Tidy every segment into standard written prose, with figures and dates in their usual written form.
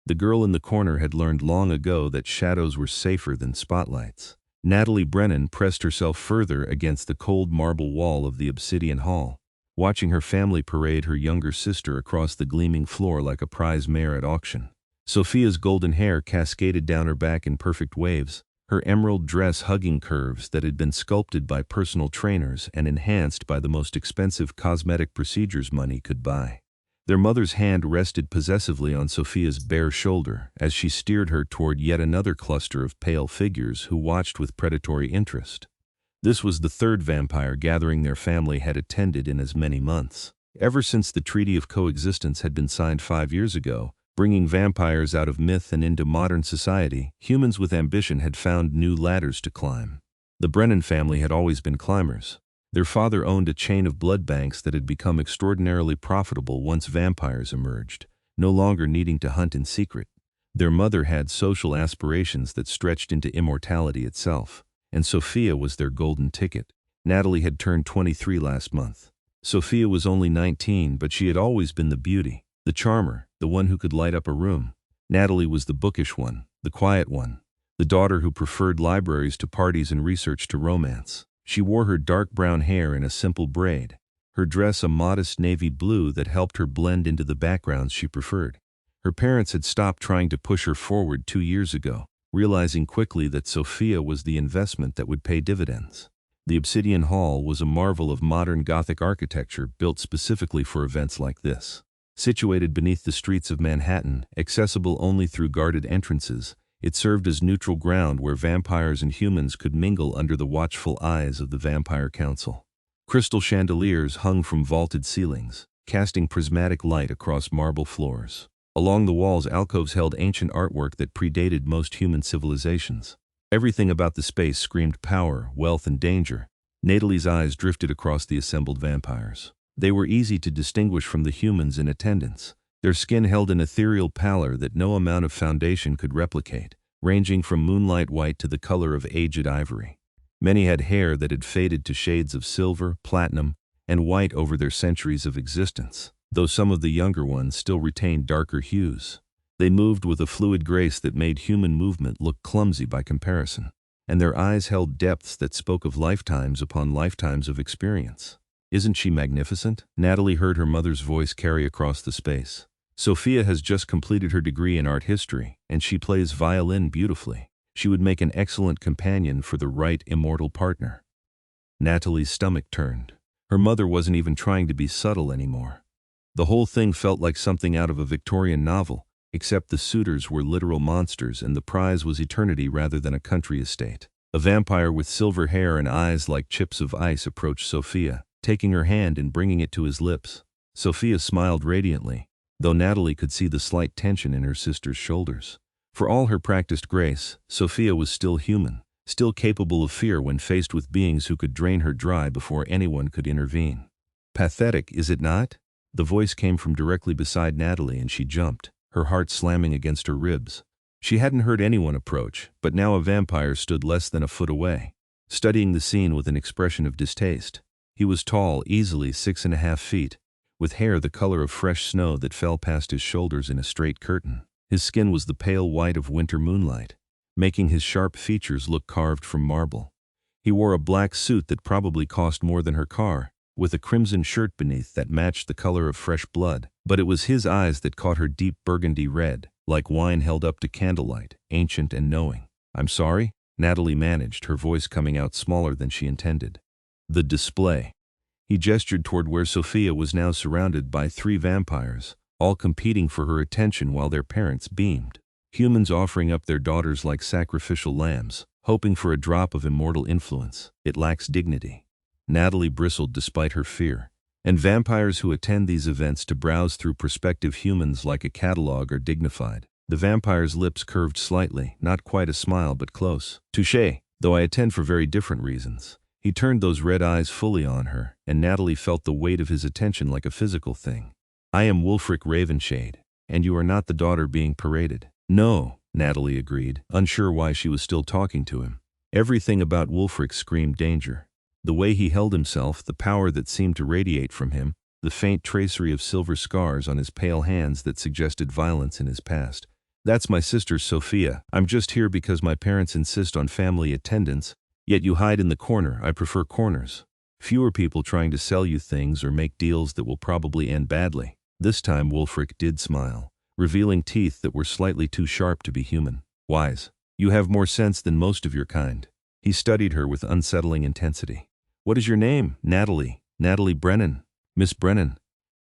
The girl in the corner had learned long ago that shadows were safer than spotlights. Natalie Brennan pressed herself further against the cold marble wall of the obsidian hall, watching her family parade her younger sister across the gleaming floor like a prize mare at auction. Sophia's golden hair cascaded down her back in perfect waves, her emerald dress hugging curves that had been sculpted by personal trainers and enhanced by the most expensive cosmetic procedures money could buy. Their mother's hand rested possessively on Sophia's bare shoulder as she steered her toward yet another cluster of pale figures who watched with predatory interest. This was the third vampire gathering their family had attended in as many months. Ever since the Treaty of Coexistence had been signed 5 years ago, bringing vampires out of myth and into modern society, humans with ambition had found new ladders to climb. The Brennan family had always been climbers. Their father owned a chain of blood banks that had become extraordinarily profitable once vampires emerged, no longer needing to hunt in secret. Their mother had social aspirations that stretched into immortality itself, and Sophia was their golden ticket. Natalie had turned 23 last month. Sophia was only 19, but she had always been the beauty, the charmer, the one who could light up a room. Natalie was the bookish one, the quiet one, the daughter who preferred libraries to parties and research to romance. She wore her dark brown hair in a simple braid, her dress a modest navy blue that helped her blend into the backgrounds she preferred. Her parents had stopped trying to push her forward 2 years ago, realizing quickly that Sophia was the investment that would pay dividends. The Obsidian Hall was a marvel of modern Gothic architecture built specifically for events like this. Situated beneath the streets of Manhattan, accessible only through guarded entrances, it served as neutral ground where vampires and humans could mingle under the watchful eyes of the Vampire Council. Crystal chandeliers hung from vaulted ceilings, casting prismatic light across marble floors. Along the walls, alcoves held ancient artwork that predated most human civilizations. Everything about the space screamed power, wealth, and danger. Natalie's eyes drifted across the assembled vampires. They were easy to distinguish from the humans in attendance. Their skin held an ethereal pallor that no amount of foundation could replicate, ranging from moonlight white to the color of aged ivory. Many had hair that had faded to shades of silver, platinum, and white over their centuries of existence, though some of the younger ones still retained darker hues. They moved with a fluid grace that made human movement look clumsy by comparison, and their eyes held depths that spoke of lifetimes upon lifetimes of experience. "Isn't she magnificent?" Natalie heard her mother's voice carry across the space. "Sophia has just completed her degree in art history, and she plays violin beautifully. She would make an excellent companion for the right immortal partner." Natalie's stomach turned. Her mother wasn't even trying to be subtle anymore. The whole thing felt like something out of a Victorian novel, except the suitors were literal monsters and the prize was eternity rather than a country estate. A vampire with silver hair and eyes like chips of ice approached Sophia, taking her hand and bringing it to his lips. Sophia smiled radiantly, though Natalie could see the slight tension in her sister's shoulders. For all her practiced grace, Sophia was still human, still capable of fear when faced with beings who could drain her dry before anyone could intervene. "Pathetic, is it not?" The voice came from directly beside Natalie and she jumped, her heart slamming against her ribs. She hadn't heard anyone approach, but now a vampire stood less than a foot away, studying the scene with an expression of distaste. He was tall, easily 6.5 feet, with hair the color of fresh snow that fell past his shoulders in a straight curtain. His skin was the pale white of winter moonlight, making his sharp features look carved from marble. He wore a black suit that probably cost more than her car, with a crimson shirt beneath that matched the color of fresh blood. But it was his eyes that caught her deep burgundy red, like wine held up to candlelight, ancient and knowing. "I'm sorry," Natalie managed, her voice coming out smaller than she intended. "The display." He gestured toward where Sophia was now surrounded by 3 vampires, all competing for her attention while their parents beamed. Humans offering up their daughters like sacrificial lambs, hoping for a drop of immortal influence. It lacks dignity. Natalie bristled despite her fear. And vampires who attend these events to browse through prospective humans like a catalog are dignified. The vampire's lips curved slightly, not quite a smile but close. "Touché, though I attend for very different reasons." He turned those red eyes fully on her, and Natalie felt the weight of his attention like a physical thing. "I am Wulfric Ravenshade, and you are not the daughter being paraded." "No," Natalie agreed, unsure why she was still talking to him. Everything about Wulfric screamed danger. The way he held himself, the power that seemed to radiate from him, the faint tracery of silver scars on his pale hands that suggested violence in his past. That's my sister Sophia. I'm just here because my parents insist on family attendance, yet you hide in the corner. I prefer corners. Fewer people trying to sell you things or make deals that will probably end badly. This time Wulfric did smile, revealing teeth that were slightly too sharp to be human. Wise. You have more sense than most of your kind. He studied her with unsettling intensity. What is your name? Natalie. Natalie Brennan. Miss Brennan.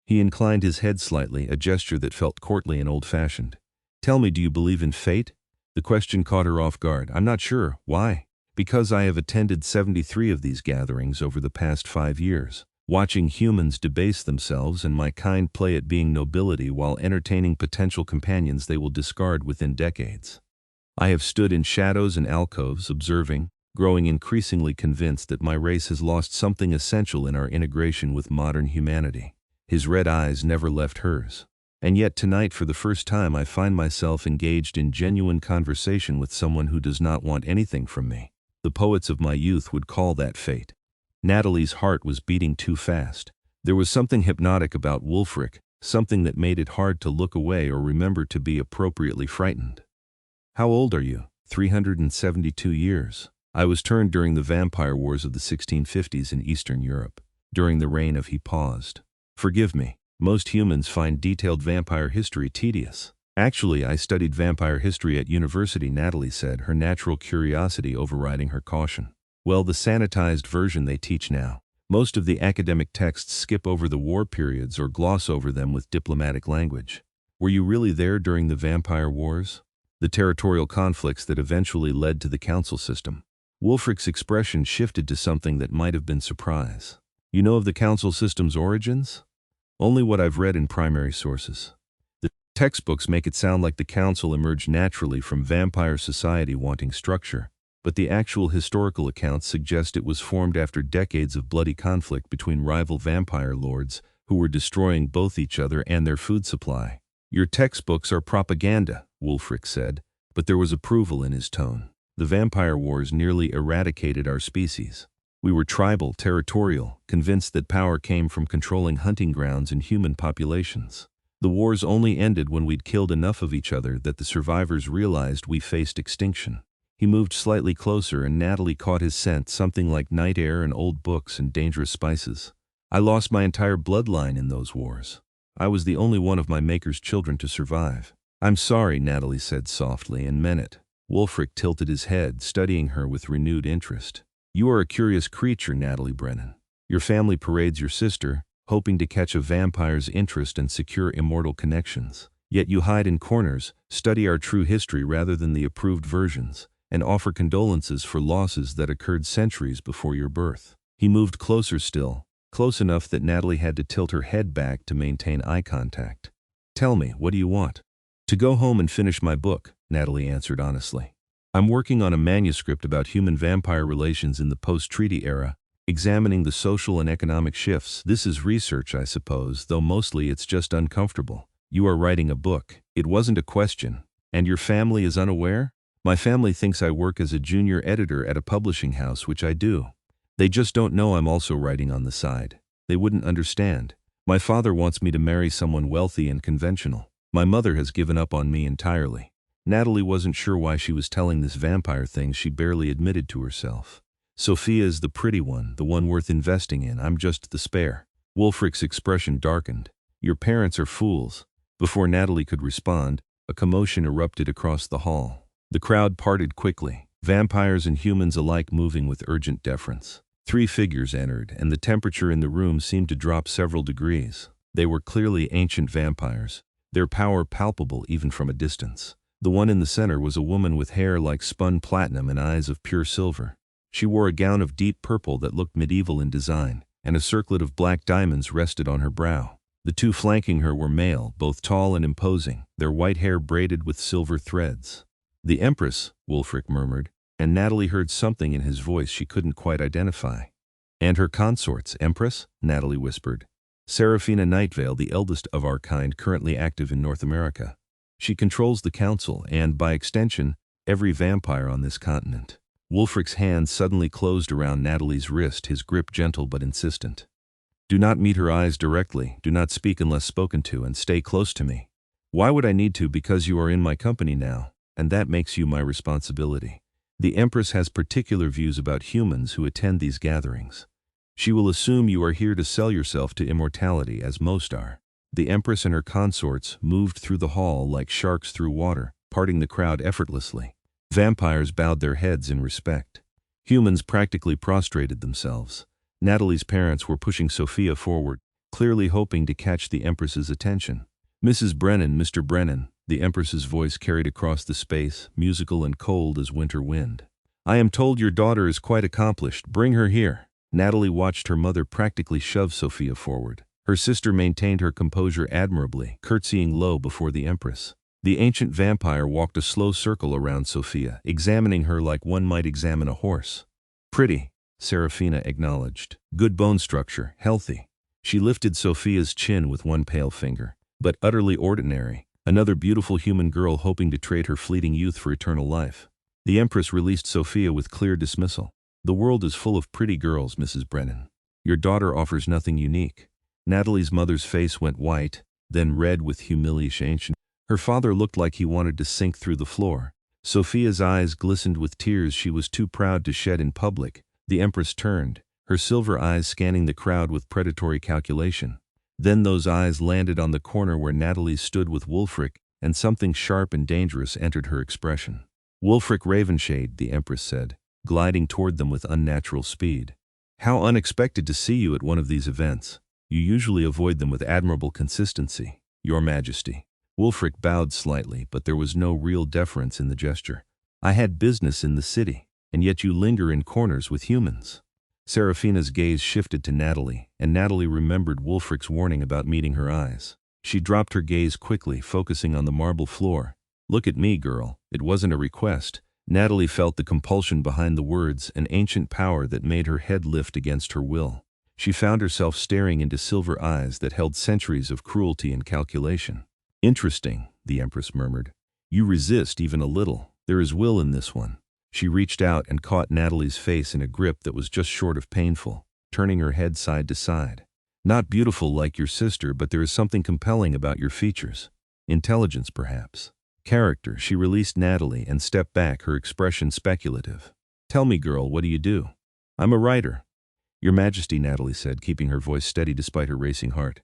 He inclined his head slightly, a gesture that felt courtly and old-fashioned. Tell me, do you believe in fate? The question caught her off guard. I'm not sure. Why? Because I have attended 73 of these gatherings over the past 5 years, watching humans debase themselves and my kind play at being nobility while entertaining potential companions they will discard within decades. I have stood in shadows and alcoves, observing, growing increasingly convinced that my race has lost something essential in our integration with modern humanity. His red eyes never left hers. And yet tonight, for the first time, I find myself engaged in genuine conversation with someone who does not want anything from me. The poets of my youth would call that fate. Natalie's heart was beating too fast. There was something hypnotic about Wulfric, something that made it hard to look away or remember to be appropriately frightened. How old are you? 372 years. I was turned during the vampire wars of the 1650s in Eastern Europe. During the reign of he paused. Forgive me. Most humans find detailed vampire history tedious. Actually, I studied vampire history at university, Natalie said, her natural curiosity overriding her caution. Well, the sanitized version they teach now. Most of the academic texts skip over the war periods or gloss over them with diplomatic language. Were you really there during the vampire wars? The territorial conflicts that eventually led to the council system. Wulfric's expression shifted to something that might have been surprise. You know of the council system's origins? Only what I've read in primary sources. The textbooks make it sound like the council emerged naturally from vampire society wanting structure, but the actual historical accounts suggest it was formed after decades of bloody conflict between rival vampire lords who were destroying both each other and their food supply. Your textbooks are propaganda, Wulfric said, but there was approval in his tone. The vampire wars nearly eradicated our species. We were tribal, territorial, convinced that power came from controlling hunting grounds and human populations. The wars only ended when we'd killed enough of each other that the survivors realized we faced extinction. He moved slightly closer and Natalie caught his scent, something like night air and old books and dangerous spices. I lost my entire bloodline in those wars. I was the only one of my maker's children to survive. I'm sorry, Natalie said softly, and meant it. Wulfric tilted his head, studying her with renewed interest. You are a curious creature, Natalie Brennan. Your family parades your sister, hoping to catch a vampire's interest and secure immortal connections. Yet you hide in corners, study our true history rather than the approved versions, and offer condolences for losses that occurred centuries before your birth. He moved closer still, close enough that Natalie had to tilt her head back to maintain eye contact. Tell me, what do you want? To go home and finish my book, Natalie answered honestly. I'm working on a manuscript about human-vampire relations in the post-treaty era, examining the social and economic shifts. This is research, I suppose, though mostly it's just uncomfortable. You are writing a book. It wasn't a question. And your family is unaware? My family thinks I work as a junior editor at a publishing house, which I do. They just don't know I'm also writing on the side. They wouldn't understand. My father wants me to marry someone wealthy and conventional. My mother has given up on me entirely. Natalie wasn't sure why she was telling this vampire thing she barely admitted to herself. Sophia is the pretty one, the one worth investing in. I'm just the spare. Wulfric's expression darkened. Your parents are fools. Before Natalie could respond, a commotion erupted across the hall. The crowd parted quickly, vampires and humans alike moving with urgent deference. 3 figures entered, and the temperature in the room seemed to drop several degrees. They were clearly ancient vampires, their power palpable even from a distance. The one in the center was a woman with hair like spun platinum and eyes of pure silver. She wore a gown of deep purple that looked medieval in design, and a circlet of black diamonds rested on her brow. The 2 flanking her were male, both tall and imposing, their white hair braided with silver threads. The Empress, Wulfric murmured, and Natalie heard something in his voice she couldn't quite identify. And her consorts, Empress? Natalie whispered. Serafina Nightvale, the eldest of our kind currently active in North America. She controls the council and, by extension, every vampire on this continent. Wulfric's hand suddenly closed around Natalie's wrist, his grip gentle but insistent. Do not meet her eyes directly, do not speak unless spoken to, and stay close to me. Why would I need to? Because you are in my company now, and that makes you my responsibility. The Empress has particular views about humans who attend these gatherings. She will assume you are here to sell yourself to immortality, as most are. The Empress and her consorts moved through the hall like sharks through water, parting the crowd effortlessly. Vampires bowed their heads in respect. Humans practically prostrated themselves. Natalie's parents were pushing Sophia forward, clearly hoping to catch the Empress's attention. Mrs. Brennan, Mr. Brennan, the Empress's voice carried across the space, musical and cold as winter wind. I am told your daughter is quite accomplished. Bring her here. Natalie watched her mother practically shove Sophia forward. Her sister maintained her composure admirably, curtsying low before the Empress. The ancient vampire walked a slow circle around Sophia, examining her like one might examine a horse. Pretty, Serafina acknowledged. Good bone structure, healthy. She lifted Sophia's chin with one pale finger. But utterly ordinary, another beautiful human girl hoping to trade her fleeting youth for eternal life. The Empress released Sophia with clear dismissal. The world is full of pretty girls, Mrs. Brennan. Your daughter offers nothing unique. Natalie's mother's face went white, then red with humiliation. Her father looked like he wanted to sink through the floor. Sophia's eyes glistened with tears she was too proud to shed in public. The Empress turned, her silver eyes scanning the crowd with predatory calculation. Then those eyes landed on the corner where Natalie stood with Wulfric, and something sharp and dangerous entered her expression. Wulfric Ravenshade, the Empress said, gliding toward them with unnatural speed. How unexpected to see you at one of these events. You usually avoid them with admirable consistency, Your Majesty. Wulfric bowed slightly, but there was no real deference in the gesture. I had business in the city, and yet you linger in corners with humans. Serafina's gaze shifted to Natalie, and Natalie remembered Wulfric's warning about meeting her eyes. She dropped her gaze quickly, focusing on the marble floor. Look at me, girl. It wasn't a request. Natalie felt the compulsion behind the words, an ancient power that made her head lift against her will. She found herself staring into silver eyes that held centuries of cruelty and calculation. Interesting, the Empress murmured. You resist even a little. There is will in this one. She reached out and caught Natalie's face in a grip that was just short of painful, turning her head side to side. Not beautiful like your sister, but there is something compelling about your features. Intelligence, perhaps. Character. She released Natalie and stepped back, her expression speculative. Tell me, girl, what do you do? I'm a writer. Your Majesty, Natalie said, keeping her voice steady despite her racing heart.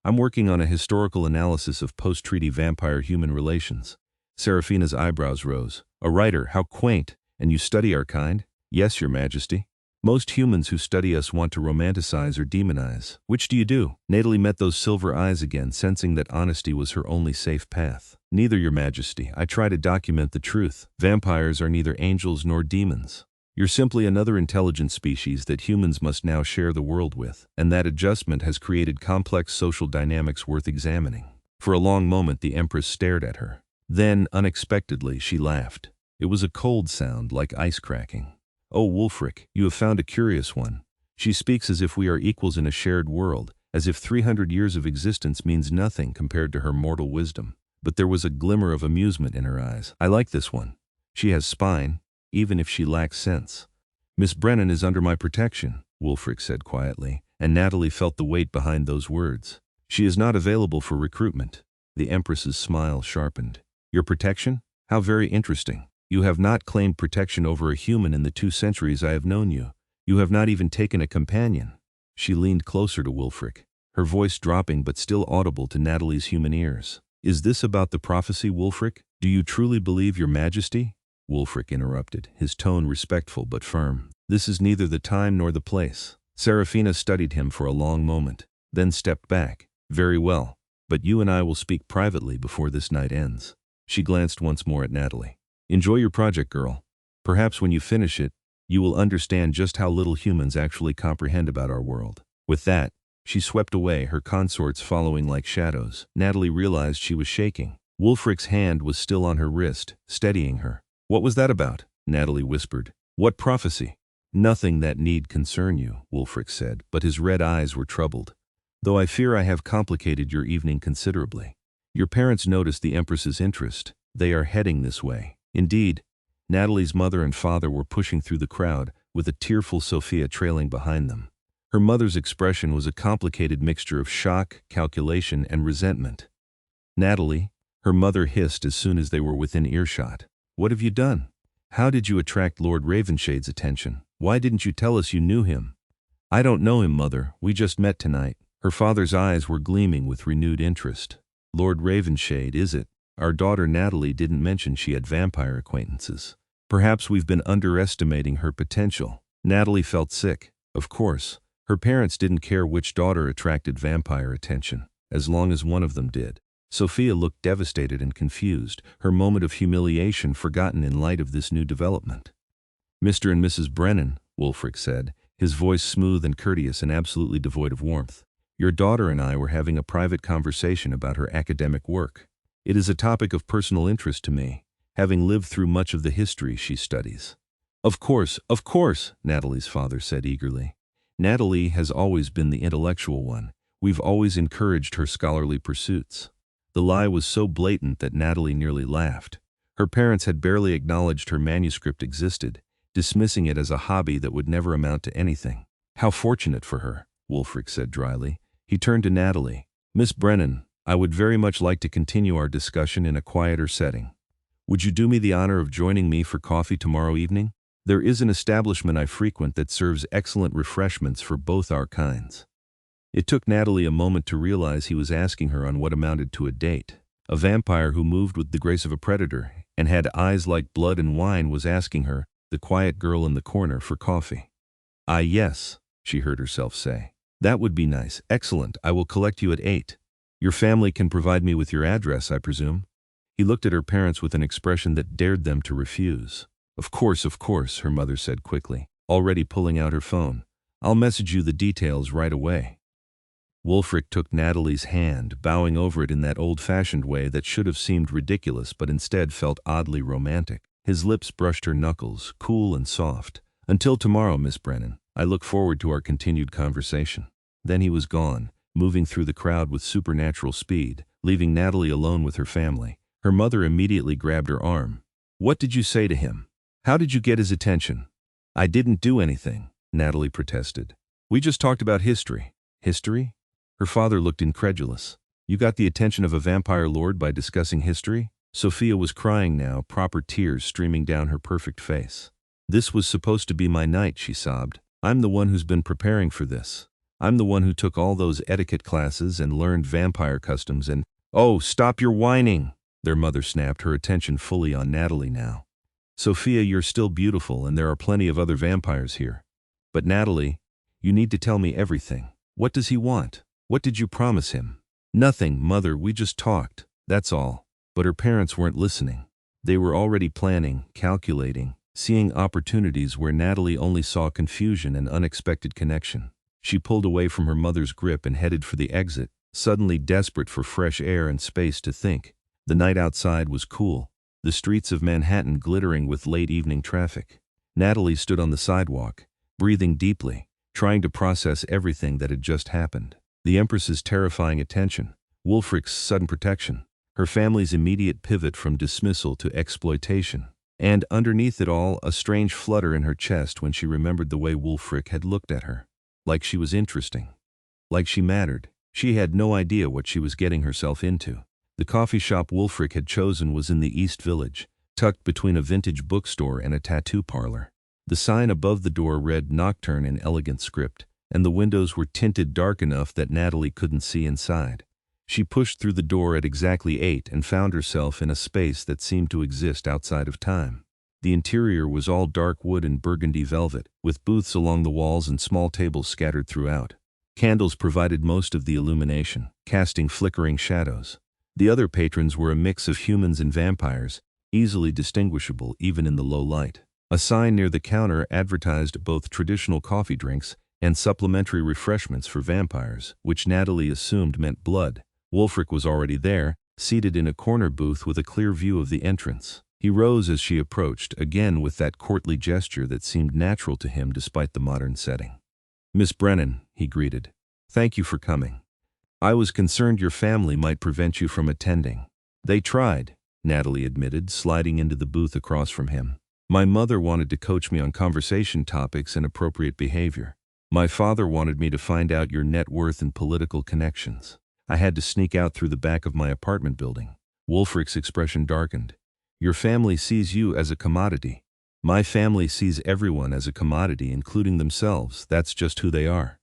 I'm working on a historical analysis of post-treaty vampire-human relations. Serafina's eyebrows rose. A writer, how quaint. And you study our kind? Yes, Your Majesty. Most humans who study us want to romanticize or demonize. Which do you do? Natalie met those silver eyes again, sensing that honesty was her only safe path. Neither, Your Majesty. I try to document the truth. Vampires are neither angels nor demons. You're simply another intelligent species that humans must now share the world with, and that adjustment has created complex social dynamics worth examining. For a long moment the Empress stared at her. Then, unexpectedly, she laughed. It was a cold sound, like ice cracking. Oh, Wulfric, you have found a curious one. She speaks as if we are equals in a shared world, as if 300 years of existence means nothing compared to her mortal wisdom. But there was a glimmer of amusement in her eyes. I like this one. She has spine, even if she lacks sense. Miss Brennan is under my protection, Wulfric said quietly, and Natalie felt the weight behind those words. She is not available for recruitment. The Empress's smile sharpened. Your protection? How very interesting. You have not claimed protection over a human in the 2 centuries I have known you. You have not even taken a companion. She leaned closer to Wulfric, her voice dropping but still audible to Natalie's human ears. Is this about the prophecy, Wulfric? Do you truly believe, Your Majesty? Wulfric interrupted, his tone respectful but firm. This is neither the time nor the place. Serafina studied him for a long moment, then stepped back. Very well, but you and I will speak privately before this night ends. She glanced once more at Natalie. Enjoy your project, girl. Perhaps when you finish it, you will understand just how little humans actually comprehend about our world. With that, she swept away, her consorts following like shadows. Natalie realized she was shaking. Wulfric's hand was still on her wrist, steadying her. What was that about? Natalie whispered. What prophecy? Nothing that need concern you, Wulfric said, but his red eyes were troubled. Though I fear I have complicated your evening considerably. Your parents noticed the Empress's interest. They are heading this way. Indeed, Natalie's mother and father were pushing through the crowd, with a tearful Sophia trailing behind them. Her mother's expression was a complicated mixture of shock, calculation, and resentment. Natalie, her mother hissed as soon as they were within earshot. What have you done? How did you attract Lord Ravenshade's attention? Why didn't you tell us you knew him? I don't know him, Mother. We just met tonight. Her father's eyes were gleaming with renewed interest. Lord Ravenshade, is it? Our daughter Natalie didn't mention she had vampire acquaintances. Perhaps we've been underestimating her potential. Natalie felt sick. Of course, her parents didn't care which daughter attracted vampire attention, as long as one of them did. Sophia looked devastated and confused, her moment of humiliation forgotten in light of this new development. Mr. and Mrs. Brennan, Wulfric said, his voice smooth and courteous and absolutely devoid of warmth. Your daughter and I were having a private conversation about her academic work. It is a topic of personal interest to me, having lived through much of the history she studies. Of course, Natalie's father said eagerly. Natalie has always been the intellectual one. We've always encouraged her scholarly pursuits. The lie was so blatant that Natalie nearly laughed. Her parents had barely acknowledged her manuscript existed, dismissing it as a hobby that would never amount to anything. How fortunate for her, Wulfric said dryly. He turned to Natalie. Miss Brennan, I would very much like to continue our discussion in a quieter setting. Would you do me the honor of joining me for coffee tomorrow evening? There is an establishment I frequent that serves excellent refreshments for both our kinds. It took Natalie a moment to realize he was asking her on what amounted to a date. A vampire who moved with the grace of a predator and had eyes like blood and wine was asking her, the quiet girl in the corner, for coffee. Ah, yes, she heard herself say. That would be nice. Excellent. I will collect you at 8. Your family can provide me with your address, I presume? He looked at her parents with an expression that dared them to refuse. Of course, her mother said quickly, already pulling out her phone. I'll message you the details right away. Wulfric took Natalie's hand, bowing over it in that old-fashioned way that should have seemed ridiculous but instead felt oddly romantic. His lips brushed her knuckles, cool and soft. Until tomorrow, Miss Brennan. I look forward to our continued conversation. Then he was gone, moving through the crowd with supernatural speed, leaving Natalie alone with her family. Her mother immediately grabbed her arm. What did you say to him? How did you get his attention? I didn't do anything, Natalie protested. We just talked about history. History? Her father looked incredulous. You got the attention of a vampire lord by discussing history? Sophia was crying now, proper tears streaming down her perfect face. This was supposed to be my night, she sobbed. I'm the one who's been preparing for this. I'm the one who took all those etiquette classes and learned vampire customs and— Oh, stop your whining! Their mother snapped, her attention fully on Natalie now. Sophia, you're still beautiful and there are plenty of other vampires here. But Natalie, you need to tell me everything. What does he want? What did you promise him? Nothing, Mother, we just talked, that's all. But her parents weren't listening. They were already planning, calculating, seeing opportunities where Natalie only saw confusion and unexpected connection. She pulled away from her mother's grip and headed for the exit, suddenly desperate for fresh air and space to think. The night outside was cool, the streets of Manhattan glittering with late evening traffic. Natalie stood on the sidewalk, breathing deeply, trying to process everything that had just happened. The Empress's terrifying attention, Wulfric's sudden protection, her family's immediate pivot from dismissal to exploitation, and underneath it all, a strange flutter in her chest when she remembered the way Wulfric had looked at her. Like she was interesting. Like she mattered. She had no idea what she was getting herself into. The coffee shop Wulfric had chosen was in the East Village, tucked between a vintage bookstore and a tattoo parlor. The sign above the door read Nocturne in elegant script, and the windows were tinted dark enough that Natalie couldn't see inside. She pushed through the door at exactly 8 and found herself in a space that seemed to exist outside of time. The interior was all dark wood and burgundy velvet, with booths along the walls and small tables scattered throughout. Candles provided most of the illumination, casting flickering shadows. The other patrons were a mix of humans and vampires, easily distinguishable even in the low light. A sign near the counter advertised both traditional coffee drinks and supplementary refreshments for vampires, which Natalie assumed meant blood. Wulfric was already there, seated in a corner booth with a clear view of the entrance. He rose as she approached, again with that courtly gesture that seemed natural to him despite the modern setting. Miss Brennan, he greeted. Thank you for coming. I was concerned your family might prevent you from attending. They tried, Natalie admitted, sliding into the booth across from him. My mother wanted to coach me on conversation topics and appropriate behavior. My father wanted me to find out your net worth and political connections. I had to sneak out through the back of my apartment building. Wulfric's expression darkened. Your family sees you as a commodity. My family sees everyone as a commodity, including themselves. That's just who they are.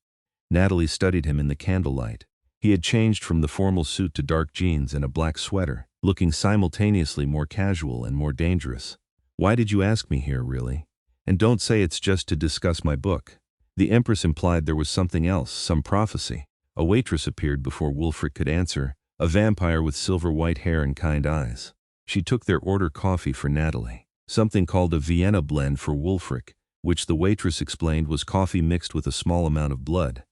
Natalie studied him in the candlelight. He had changed from the formal suit to dark jeans and a black sweater, looking simultaneously more casual and more dangerous. Why did you ask me here, really? And don't say it's just to discuss my book. The Empress implied there was something else, some prophecy. A waitress appeared before Wulfric could answer, a vampire with silver white hair and kind eyes. She took their order coffee for Natalie. Something called a Vienna blend for Wulfric, which the waitress explained was coffee mixed with a small amount of blood.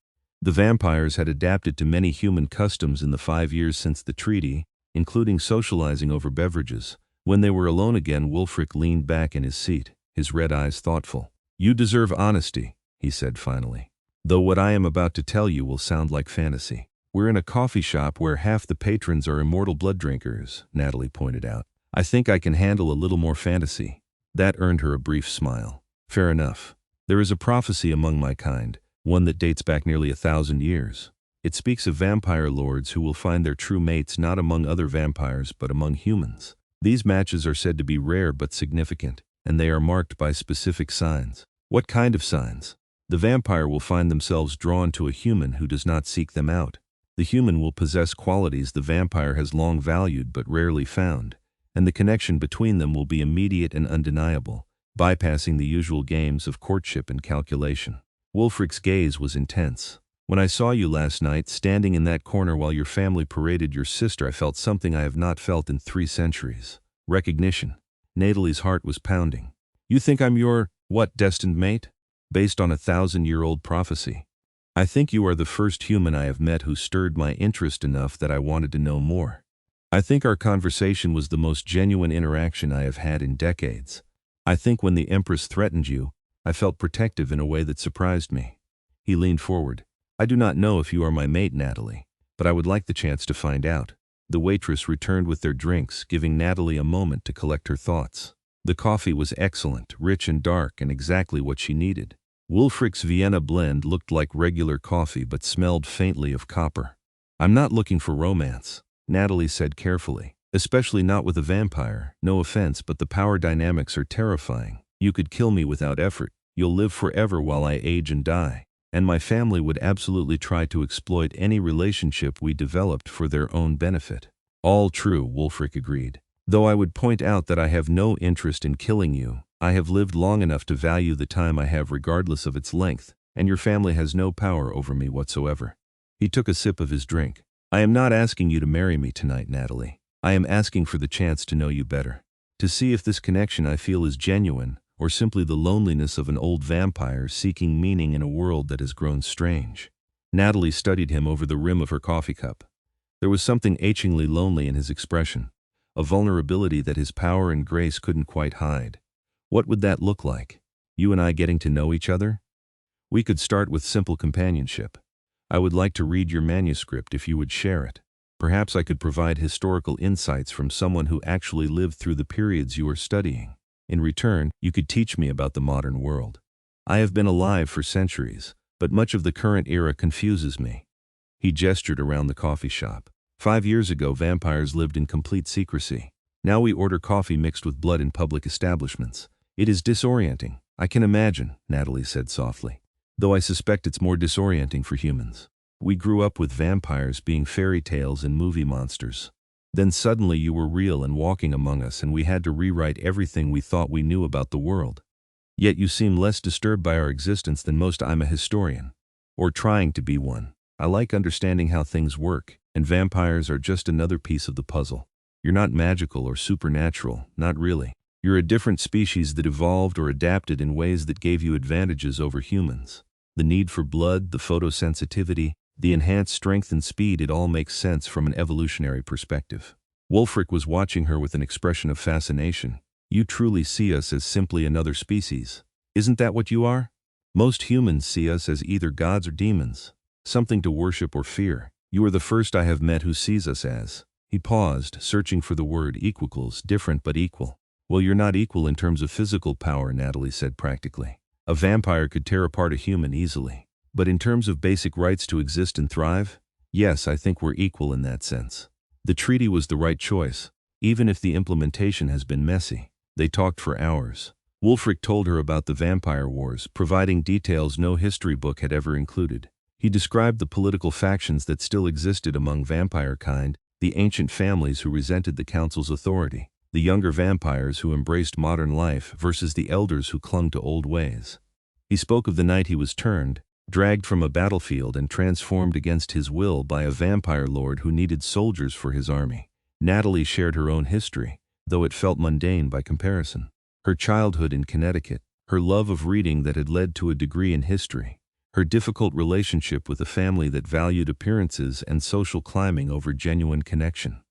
The vampires had adapted to many human customs in the 5 years since the treaty, including socializing over beverages. When they were alone again, Wulfric leaned back in his seat, his red eyes thoughtful. You deserve honesty, he said finally. Though what I am about to tell you will sound like fantasy. We're in a coffee shop where half the patrons are immortal blood drinkers, Natalie pointed out. I think I can handle a little more fantasy. That earned her a brief smile. Fair enough. There is a prophecy among my kind, one that dates back nearly 1,000 years. It speaks of vampire lords who will find their true mates not among other vampires but among humans. These matches are said to be rare but significant, and they are marked by specific signs. What kind of signs? The vampire will find themselves drawn to a human who does not seek them out. The human will possess qualities the vampire has long valued but rarely found, and the connection between them will be immediate and undeniable, bypassing the usual games of courtship and calculation. Wulfric's gaze was intense. When I saw you last night, standing in that corner while your family paraded your sister, I felt something I have not felt in 3 centuries. Recognition. Natalie's heart was pounding. You think I'm your, what, destined mate? Based on a 1,000-year-old prophecy. I think you are the first human I have met who stirred my interest enough that I wanted to know more. I think our conversation was the most genuine interaction I have had in decades. I think when the Empress threatened you, I felt protective in a way that surprised me. He leaned forward. I do not know if you are my mate, Natalie, but I would like the chance to find out. The waitress returned with their drinks, giving Natalie a moment to collect her thoughts. The coffee was excellent, rich and dark, and exactly what she needed. Wulfric's Vienna blend looked like regular coffee but smelled faintly of copper. I'm not looking for romance, Natalie said carefully, especially not with a vampire. No offense, but the power dynamics are terrifying. You could kill me without effort. You'll live forever while I age and die. And my family would absolutely try to exploit any relationship we developed for their own benefit. All true, Wulfric agreed. Though I would point out that I have no interest in killing you. I have lived long enough to value the time I have regardless of its length, and your family has no power over me whatsoever. He took a sip of his drink. I am not asking you to marry me tonight, Natalie. I am asking for the chance to know you better. To see if this connection I feel is genuine, or simply the loneliness of an old vampire seeking meaning in a world that has grown strange. Natalie studied him over the rim of her coffee cup. There was something achingly lonely in his expression, a vulnerability that his power and grace couldn't quite hide. What would that look like? You and I getting to know each other? We could start with simple companionship. I would like to read your manuscript if you would share it. Perhaps I could provide historical insights from someone who actually lived through the periods you are studying. In return, you could teach me about the modern world. I have been alive for centuries, but much of the current era confuses me. He gestured around the coffee shop. 5 years ago, vampires lived in complete secrecy. Now we order coffee mixed with blood in public establishments. It is disorienting. I can imagine, Natalie said softly. Though I suspect it's more disorienting for humans. We grew up with vampires being fairy tales and movie monsters. Then suddenly you were real and walking among us, and we had to rewrite everything we thought we knew about the world. Yet you seem less disturbed by our existence than most. I'm a historian. Or trying to be one. I like understanding how things work, and vampires are just another piece of the puzzle. You're not magical or supernatural, not really. You're a different species that evolved or adapted in ways that gave you advantages over humans. The need for blood, the photosensitivity, the enhanced strength and speed, it all makes sense from an evolutionary perspective. Wulfric was watching her with an expression of fascination. You truly see us as simply another species. Isn't that what you are? Most humans see us as either gods or demons, something to worship or fear. You are the first I have met who sees us as. He paused, searching for the word equals, different but equal. Well, you're not equal in terms of physical power, Natalie said practically. A vampire could tear apart a human easily. But in terms of basic rights to exist and thrive, yes, I think we're equal in that sense. The treaty was the right choice. even if the implementation has been messy. They talked for hours. Wulfric told her about the vampire wars, providing details no history book had ever included. He described the political factions that still existed among vampire kind, the ancient families who resented the council's authority, the younger vampires who embraced modern life versus the elders who clung to old ways. He spoke of the night he was turned, dragged from a battlefield and transformed against his will by a vampire lord who needed soldiers for his army. Natalie shared her own history, though it felt mundane by comparison. Her childhood in Connecticut, her love of reading that had led to a degree in history, her difficult relationship with a family that valued appearances and social climbing over genuine connection.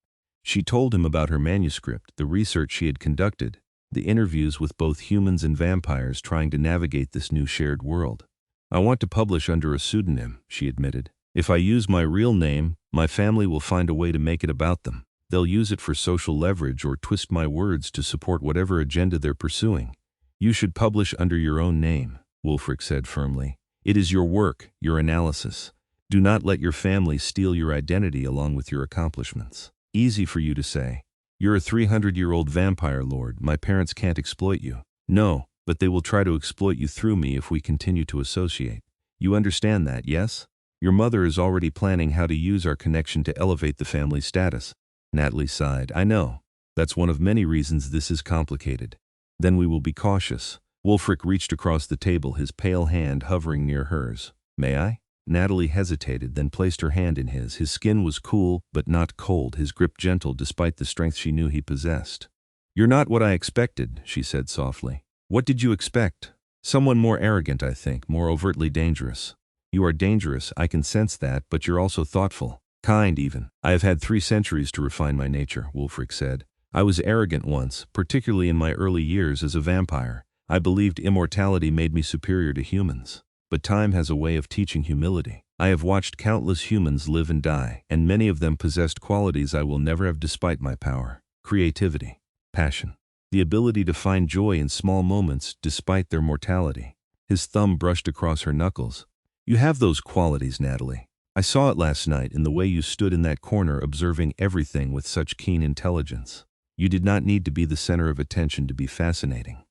She told him about her manuscript, the research she had conducted, the interviews with both humans and vampires trying to navigate this new shared world. "I want to publish under a pseudonym," she admitted. "If I use my real name, my family will find a way to make it about them. They'll use it for social leverage or twist my words to support whatever agenda they're pursuing." "You should publish under your own name," Wulfric said firmly. "It is your work, your analysis. Do not let your family steal your identity along with your accomplishments." Easy for you to say. "You're a 300-year-old vampire lord, my parents can't exploit you." "No, but they will try to exploit you through me if we continue to associate. You understand that, yes? Your mother is already planning how to use our connection to elevate the family status." Natalie sighed. "I know. That's one of many reasons this is complicated." "Then we will be cautious." Wulfric reached across the table, his pale hand hovering near hers. "May I?" Natalie hesitated, then placed her hand in his. His skin was cool, but not cold, his grip gentle despite the strength she knew he possessed. "You're not what I expected," she said softly. "What did you expect?" "Someone more arrogant, I think, more overtly dangerous." "You are dangerous, I can sense that, but you're also thoughtful. Kind, even." "I have had 3 centuries to refine my nature," Wulfric said. "I was arrogant once, particularly in my early years as a vampire. I believed immortality made me superior to humans. But time has a way of teaching humility. I have watched countless humans live and die, and many of them possessed qualities I will never have despite my power. Creativity, passion, the ability to find joy in small moments despite their mortality." His thumb brushed across her knuckles. "You have those qualities, Natalie. I saw it last night in the way you stood in that corner observing everything with such keen intelligence. You did not need to be the center of attention to be fascinating."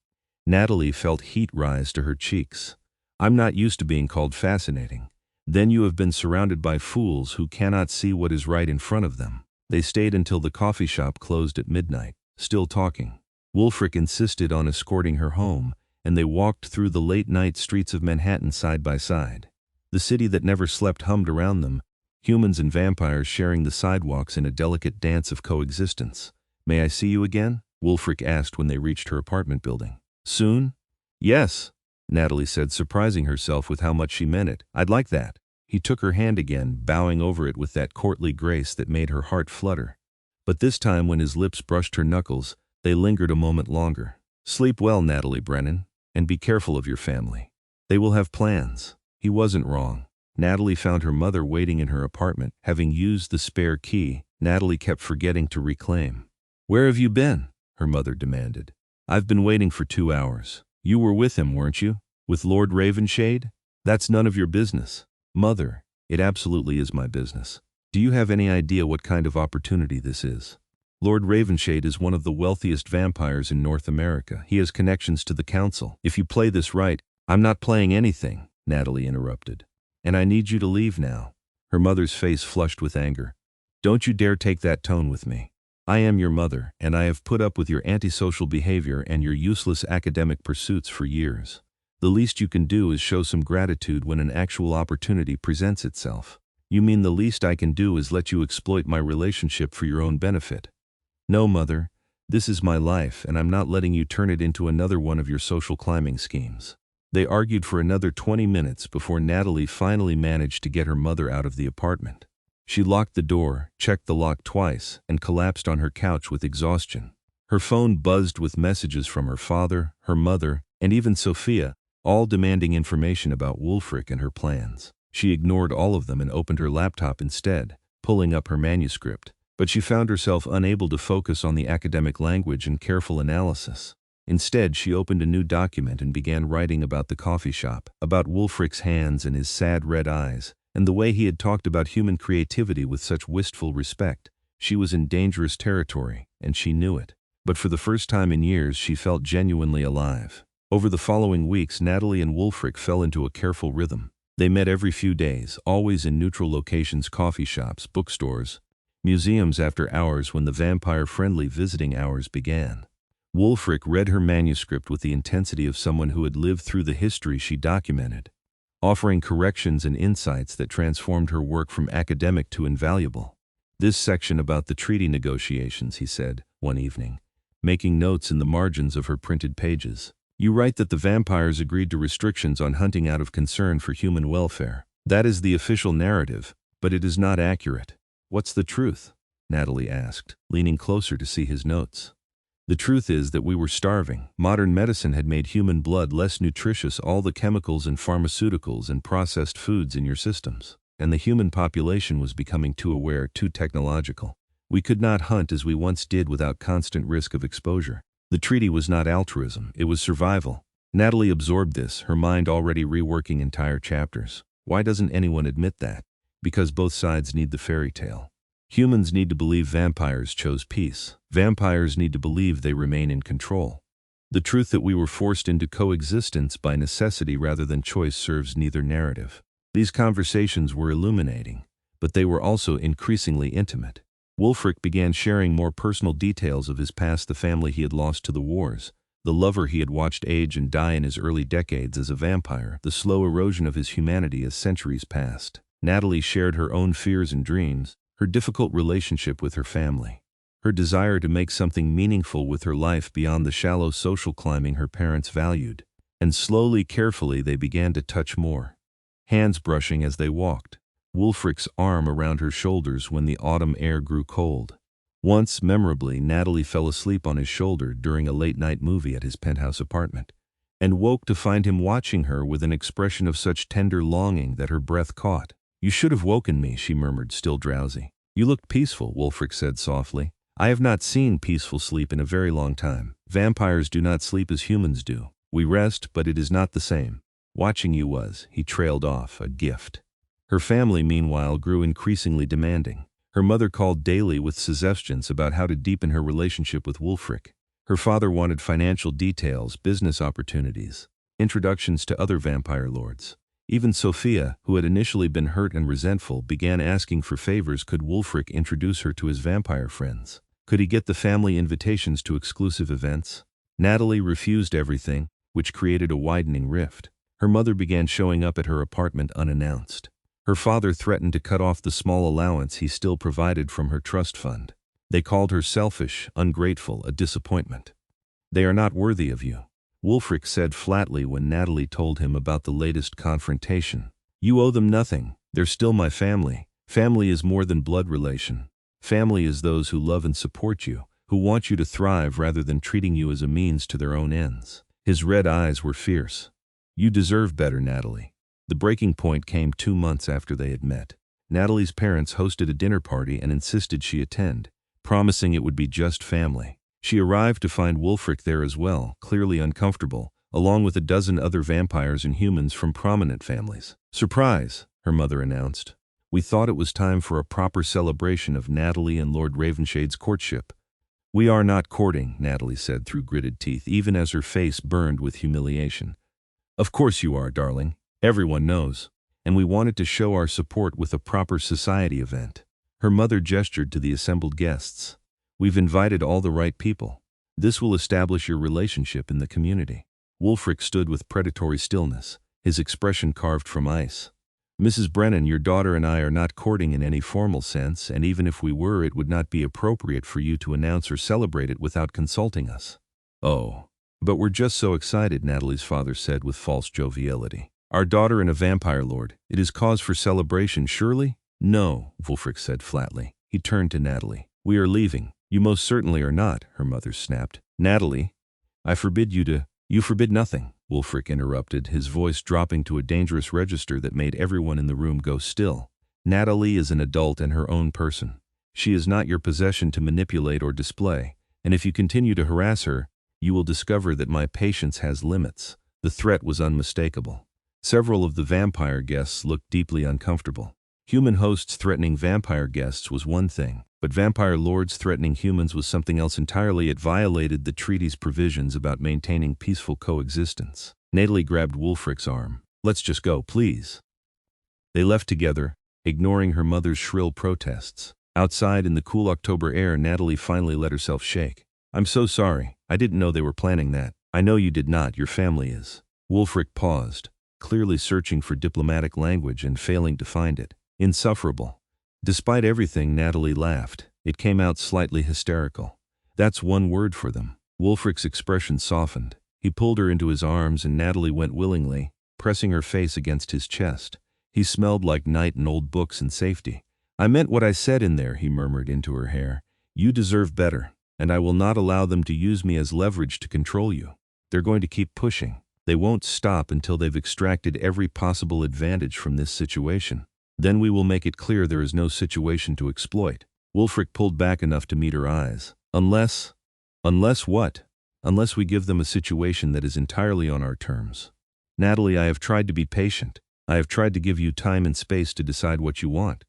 Natalie felt heat rise to her cheeks. "I'm not used to being called fascinating." "Then you have been surrounded by fools who cannot see what is right in front of them." They stayed until the coffee shop closed at midnight, still talking. Wulfric insisted on escorting her home, and they walked through the late-night streets of Manhattan side by side. The city that never slept hummed around them, humans and vampires sharing the sidewalks in a delicate dance of coexistence. "May I see you again?" Wulfric asked when they reached her apartment building. "Soon?" "Yes," Natalie said, surprising herself with how much she meant it. "I'd like that." He took her hand again, bowing over it with that courtly grace that made her heart flutter. But this time when his lips brushed her knuckles, they lingered a moment longer. "Sleep well, Natalie Brennan, and be careful of your family. They will have plans." He wasn't wrong. Natalie found her mother waiting in her apartment, having used the spare key Natalie kept forgetting to reclaim. "Where have you been?" her mother demanded. "I've been waiting for 2 hours. You were with him, weren't you? With Lord Ravenshade? That's none of your business." "Mother, it absolutely is my business. Do you have any idea what kind of opportunity this is? Lord Ravenshade is one of the wealthiest vampires in North America. He has connections to the council. If you play this right—" "I'm not playing anything," Natalie interrupted. "And I need you to leave now." Her mother's face flushed with anger. "Don't you dare take that tone with me. I am your mother, and I have put up with your antisocial behavior and your useless academic pursuits for years. The least you can do is show some gratitude when an actual opportunity presents itself." "You mean the least I can do is let you exploit my relationship for your own benefit?" "No, Mother. This is my life, and I'm not letting you turn it into another one of your social climbing schemes." They argued for another 20 minutes before Natalie finally managed to get her mother out of the apartment. She locked the door, checked the lock twice, and collapsed on her couch with exhaustion. Her phone buzzed with messages from her father, her mother, and even Sophia, all demanding information about Wulfric and her plans. She ignored all of them and opened her laptop instead, pulling up her manuscript. But she found herself unable to focus on the academic language and careful analysis. Instead, she opened a new document and began writing about the coffee shop, about Wulfric's hands and his sad red eyes, and the way he had talked about human creativity with such wistful respect. She was in dangerous territory, and she knew it. But for the first time in years, she felt genuinely alive. Over the following weeks, Natalie and Wulfric fell into a careful rhythm. They met every few days, always in neutral locations: coffee shops, bookstores, museums after hours when the vampire-friendly visiting hours began. Wulfric read her manuscript with the intensity of someone who had lived through the history she documented, offering corrections and insights that transformed her work from academic to invaluable. "This section about the treaty negotiations," he said, one evening, making notes in the margins of her printed pages. "You write that the vampires agreed to restrictions on hunting out of concern for human welfare. That is the official narrative, but it is not accurate." "What's the truth?" Natalie asked, leaning closer to see his notes. "The truth is that we were starving. Modern medicine had made human blood less nutritious, all the chemicals and pharmaceuticals and processed foods in your systems. And the human population was becoming too aware, too technological. We could not hunt as we once did without constant risk of exposure. The treaty was not altruism, it was survival." Natalie absorbed this, her mind already reworking entire chapters. Why doesn't anyone admit that? Because both sides need the fairy tale. Humans need to believe vampires chose peace. Vampires need to believe they remain in control. The truth that we were forced into coexistence by necessity rather than choice serves neither narrative. These conversations were illuminating, but they were also increasingly intimate. Wulfric began sharing more personal details of his past: the family he had lost to the wars, the lover he had watched age and die in his early decades as a vampire, the slow erosion of his humanity as centuries passed. Natalie shared her own fears and dreams, her difficult relationship with her family, her desire to make something meaningful with her life beyond the shallow social climbing her parents valued. And slowly, carefully, they began to touch more, hands brushing as they walked, Wulfric's arm around her shoulders when the autumn air grew cold. Once, memorably, Natalie fell asleep on his shoulder during a late-night movie at his penthouse apartment, and woke to find him watching her with an expression of such tender longing that her breath caught. "You should have woken me," she murmured, still drowsy. "You looked peaceful," Wulfric said softly. "I have not seen peaceful sleep in a very long time. Vampires do not sleep as humans do. We rest, but it is not the same. Watching you was," he trailed off, "a gift." Her family, meanwhile, grew increasingly demanding. Her mother called daily with suggestions about how to deepen her relationship with Wulfric. Her father wanted financial details, business opportunities, introductions to other vampire lords. Even Sophia, who had initially been hurt and resentful, began asking for favors. Could Wulfric introduce her to his vampire friends? Could he get the family invitations to exclusive events? Natalie refused everything, which created a widening rift. Her mother began showing up at her apartment unannounced. Her father threatened to cut off the small allowance he still provided from her trust fund. They called her selfish, ungrateful, a disappointment. "They are not worthy of you," Wulfric said flatly when Natalie told him about the latest confrontation. "You owe them nothing. They're still my family. Family is more than blood relation. Family is those who love and support you, who want you to thrive rather than treating you as a means to their own ends." His red eyes were fierce. "You deserve better, Natalie." The breaking point came 2 months after they had met. Natalie's parents hosted a dinner party and insisted she attend, promising it would be just family. She arrived to find Wulfric there as well, clearly uncomfortable, along with a dozen other vampires and humans from prominent families. "Surprise," her mother announced. "We thought it was time for a proper celebration of Natalie and Lord Ravenshade's courtship." "We are not courting," Natalie said through gritted teeth, even as her face burned with humiliation. "Of course you are, darling. Everyone knows. And we wanted to show our support with a proper society event." Her mother gestured to the assembled guests. "We've invited all the right people. This will establish your relationship in the community." Wulfric stood with predatory stillness, his expression carved from ice. "Mrs. Brennan, your daughter and I are not courting in any formal sense, and even if we were, it would not be appropriate for you to announce or celebrate it without consulting us." "Oh, but we're just so excited," Natalie's father said with false joviality. "Our daughter and a vampire lord. It is cause for celebration, surely?" "No," Wulfric said flatly. He turned to Natalie. "We are leaving." "You most certainly are not," her mother snapped. "Natalie, I forbid you to—" "You forbid nothing," Wulfric interrupted, his voice dropping to a dangerous register that made everyone in the room go still. "Natalie is an adult and her own person. She is not your possession to manipulate or display, and if you continue to harass her, you will discover that my patience has limits." The threat was unmistakable. Several of the vampire guests looked deeply uncomfortable. Human hosts threatening vampire guests was one thing, But vampire lords threatening humans was something else entirely. It violated the treaty's provisions about maintaining peaceful coexistence. Natalie grabbed Wulfric's arm. "Let's just go, please." They left together, ignoring her mother's shrill protests. Outside in the cool October air, Natalie finally let herself shake. "I'm so sorry. I didn't know they were planning that." "I know you did not. Your family is." Wulfric paused, clearly searching for diplomatic language and failing to find it. "Insufferable." Despite everything, Natalie laughed. It came out slightly hysterical. "That's one word for them." Wulfric's expression softened. He pulled her into his arms and Natalie went willingly, pressing her face against his chest. He smelled like night and old books and safety. "I meant what I said in there," he murmured into her hair. "You deserve better, and I will not allow them to use me as leverage to control you. They're going to keep pushing. They won't stop until they've extracted every possible advantage from this situation. Then we will make it clear there is no situation to exploit." Wulfric pulled back enough to meet her eyes. Unless what? Unless we give them a situation that is entirely on our terms." "Natalie, I have tried to be patient. I have tried to give you time and space to decide what you want.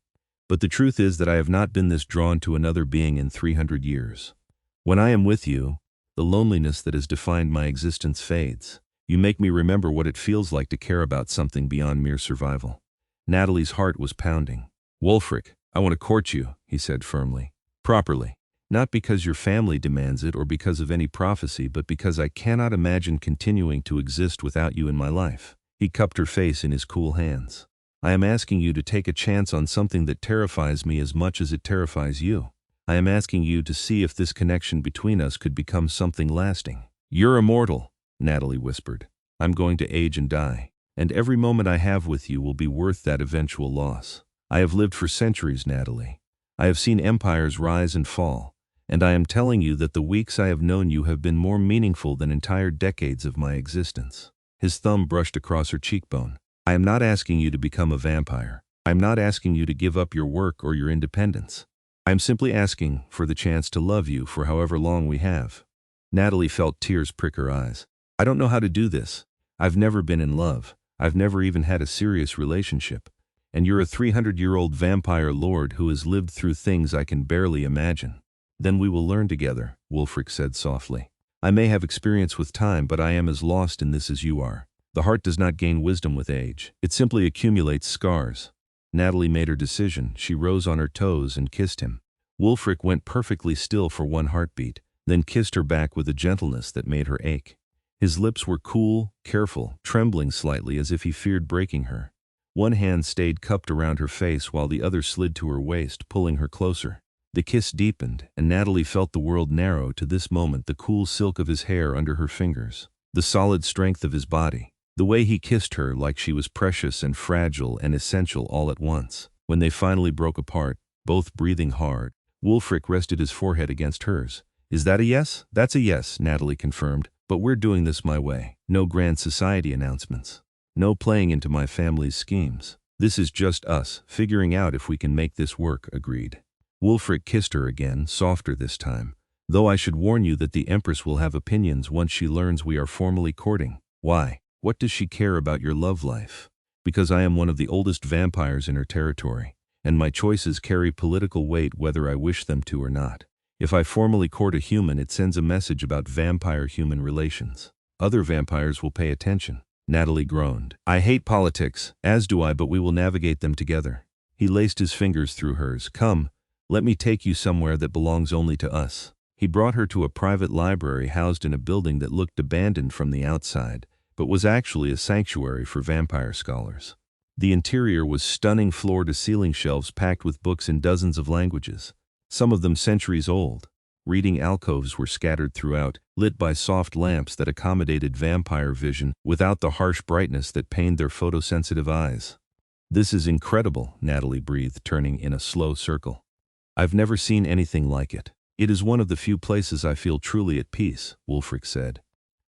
But the truth is that I have not been this drawn to another being in 300 years. When I am with you, the loneliness that has defined my existence fades. You make me remember what it feels like to care about something beyond mere survival." Natalie's heart was pounding. "Wulfric, I want to court you," he said firmly. "Properly. Not because your family demands it or because of any prophecy, but because I cannot imagine continuing to exist without you in my life." He cupped her face in his cool hands. "I am asking you to take a chance on something that terrifies me as much as it terrifies you. I am asking you to see if this connection between us could become something lasting." "You're immortal," Natalie whispered. "I'm going to age and die, and every moment I have with you will be worth that eventual loss. I have lived for centuries, Natalie. I have seen empires rise and fall, and I am telling you that the weeks I have known you have been more meaningful than entire decades of my existence." His thumb brushed across her cheekbone. "I am not asking you to become a vampire. I am not asking you to give up your work or your independence. I am simply asking for the chance to love you for however long we have." Natalie felt tears prick her eyes. "I don't know how to do this. I've never been in love. I've never even had a serious relationship. And you're a 300-year-old vampire lord who has lived through things I can barely imagine." "Then we will learn together," Wulfric said softly. "I may have experience with time, but I am as lost in this as you are. The heart does not gain wisdom with age. It simply accumulates scars." Natalie made her decision. She rose on her toes and kissed him. Wulfric went perfectly still for one heartbeat, then kissed her back with a gentleness that made her ache. His lips were cool, careful, trembling slightly as if he feared breaking her. One hand stayed cupped around her face while the other slid to her waist, pulling her closer. The kiss deepened, and Natalie felt the world narrow to this moment, the cool silk of his hair under her fingers, the solid strength of his body, the way he kissed her like she was precious and fragile and essential all at once. When they finally broke apart, both breathing hard, Wulfric rested his forehead against hers. "Is that a yes?" "That's a yes," Natalie confirmed. "But we're doing this my way. No grand society announcements. No playing into my family's schemes. This is just us, figuring out if we can make this work." "Agreed." Wulfric kissed her again, softer this time. "Though I should warn you that the Empress will have opinions once she learns we are formally courting." "Why? What does she care about your love life?" "Because I am one of the oldest vampires in her territory, and my choices carry political weight whether I wish them to or not. If I formally court a human, it sends a message about vampire-human relations. Other vampires will pay attention." Natalie groaned. "I hate politics, as do I, but we will navigate them together." He laced his fingers through hers. "Come, let me take you somewhere that belongs only to us." He brought her to a private library housed in a building that looked abandoned from the outside, but was actually a sanctuary for vampire scholars. The interior was stunning floor-to-ceiling shelves packed with books in dozens of languages, some of them centuries old. Reading alcoves were scattered throughout, lit by soft lamps that accommodated vampire vision without the harsh brightness that pained their photosensitive eyes. "This is incredible," Natalie breathed, turning in a slow circle. "I've never seen anything like it. It is one of the few places I feel truly at peace," Wulfric said.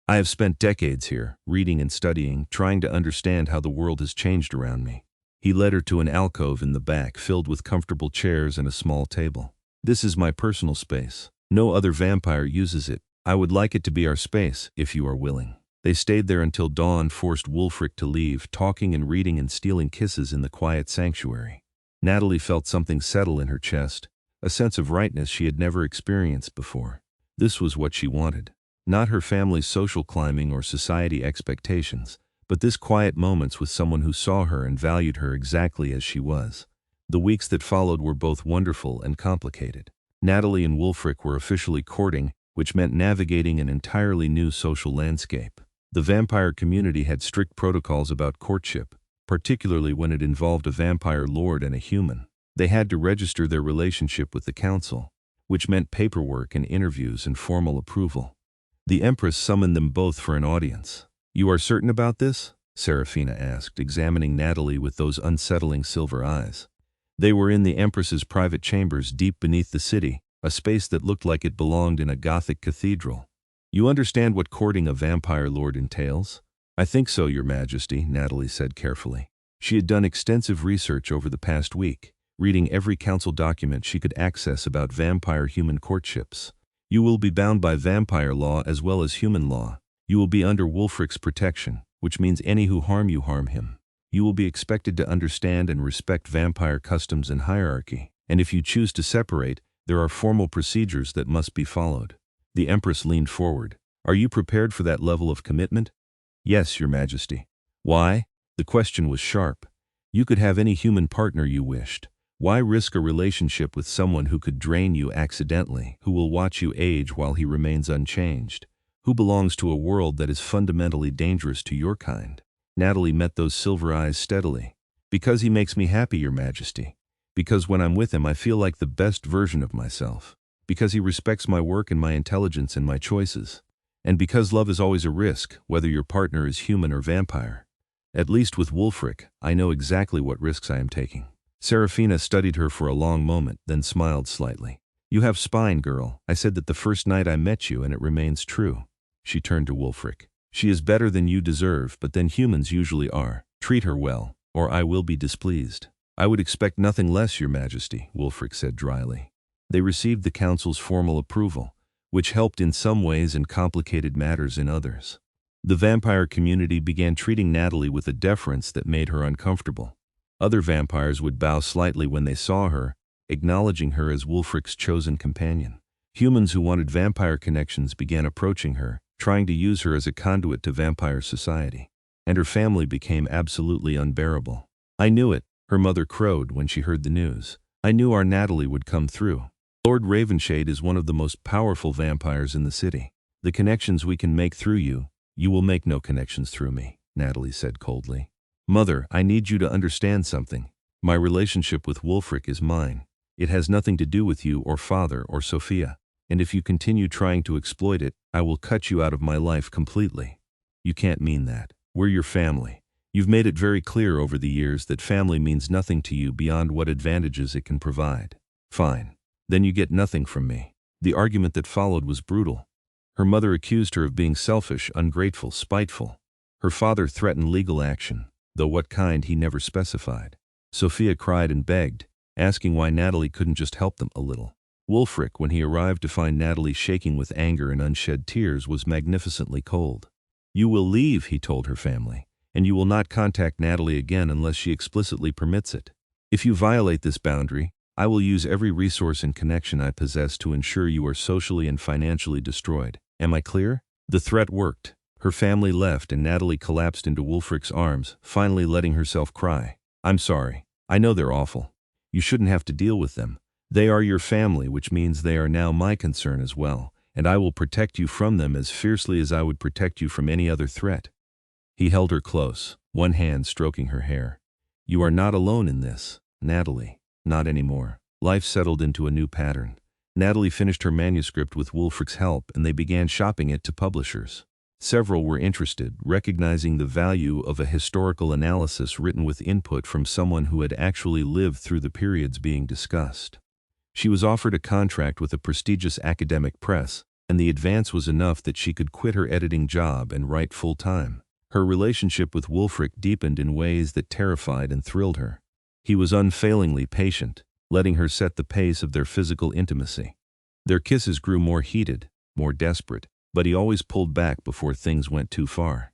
"I have spent decades here, reading and studying, trying to understand how the world has changed around me." He led her to an alcove in the back filled with comfortable chairs and a small table. "This is my personal space. No other vampire uses it. I would like it to be our space, if you are willing." They stayed there until dawn forced Wulfric to leave, talking and reading and stealing kisses in the quiet sanctuary. Natalie felt something settle in her chest, a sense of rightness she had never experienced before. This was what she wanted. Not her family's social climbing or society expectations, but this quiet moments with someone who saw her and valued her exactly as she was. The weeks that followed were both wonderful and complicated. Natalie and Wulfric were officially courting, which meant navigating an entirely new social landscape. The vampire community had strict protocols about courtship, particularly when it involved a vampire lord and a human. They had to register their relationship with the council, which meant paperwork and interviews and formal approval. The Empress summoned them both for an audience. "You are certain about this?" Serafina asked, examining Natalie with those unsettling silver eyes. They were in the Empress's private chambers deep beneath the city, a space that looked like it belonged in a Gothic cathedral. "You understand what courting a vampire lord entails?" "I think so, Your Majesty," Natalie said carefully. She had done extensive research over the past week, reading every council document she could access about vampire-human courtships. "You will be bound by vampire law as well as human law. You will be under Wulfric's protection, which means any who harm you harm him. You will be expected to understand and respect vampire customs and hierarchy, and if you choose to separate, there are formal procedures that must be followed." The Empress leaned forward. "Are you prepared for that level of commitment?" "Yes, Your Majesty." "Why?" The question was sharp. You could have any human partner you wished. Why risk a relationship with someone who could drain you accidentally, who will watch you age while he remains unchanged, who belongs to a world that is fundamentally dangerous to your kind? Natalie met those silver eyes steadily. "Because he makes me happy, Your Majesty. Because when I'm with him I feel like the best version of myself. Because he respects my work and my intelligence and my choices. And because love is always a risk, whether your partner is human or vampire. At least with Wulfric, I know exactly what risks I am taking." Serafina studied her for a long moment, then smiled slightly. "You have spine, girl. I said that the first night I met you, and it remains true." She turned to Wulfric. "She is better than you deserve, but then humans usually are. Treat her well, or I will be displeased." "I would expect nothing less, Your Majesty," Wulfric said dryly. They received the council's formal approval, which helped in some ways and complicated matters in others. The vampire community began treating Natalie with a deference that made her uncomfortable. Other vampires would bow slightly when they saw her, acknowledging her as Wulfric's chosen companion. Humans who wanted vampire connections began approaching her, trying to use her as a conduit to vampire society. And her family became absolutely unbearable. "I knew it," her mother crowed when she heard the news. "I knew our Natalie would come through. Lord Ravenshade is one of the most powerful vampires in the city. The connections we can make through you, you will make no connections through me," Natalie said coldly. "Mother, I need you to understand something. My relationship with Wulfric is mine. It has nothing to do with you or Father or Sophia. And if you continue trying to exploit it, I will cut you out of my life completely." "You can't mean that. We're your family. You've made it very clear over the years that family means nothing to you beyond what advantages it can provide." "Fine. Then you get nothing from me." The argument that followed was brutal. Her mother accused her of being selfish, ungrateful, spiteful. Her father threatened legal action, though what kind he never specified. Sophia cried and begged, asking why Natalie couldn't just help them a little. Wulfric, when he arrived to find Natalie shaking with anger and unshed tears, was magnificently cold. "You will leave," he told her family, "and you will not contact Natalie again unless she explicitly permits it. If you violate this boundary, I will use every resource and connection I possess to ensure you are socially and financially destroyed. Am I clear?" The threat worked. Her family left and Natalie collapsed into Wulfric's arms, finally letting herself cry. "I'm sorry. I know they're awful. You shouldn't have to deal with them. They are your family, which means they are now my concern as well, and I will protect you from them as fiercely as I would protect you from any other threat." He held her close, one hand stroking her hair. "You are not alone in this, Natalie. Not anymore." Life settled into a new pattern. Natalie finished her manuscript with Wulfric's help, and they began shopping it to publishers. Several were interested, recognizing the value of a historical analysis written with input from someone who had actually lived through the periods being discussed. She was offered a contract with a prestigious academic press, and the advance was enough that she could quit her editing job and write full-time. Her relationship with Wulfric deepened in ways that terrified and thrilled her. He was unfailingly patient, letting her set the pace of their physical intimacy. Their kisses grew more heated, more desperate, but he always pulled back before things went too far.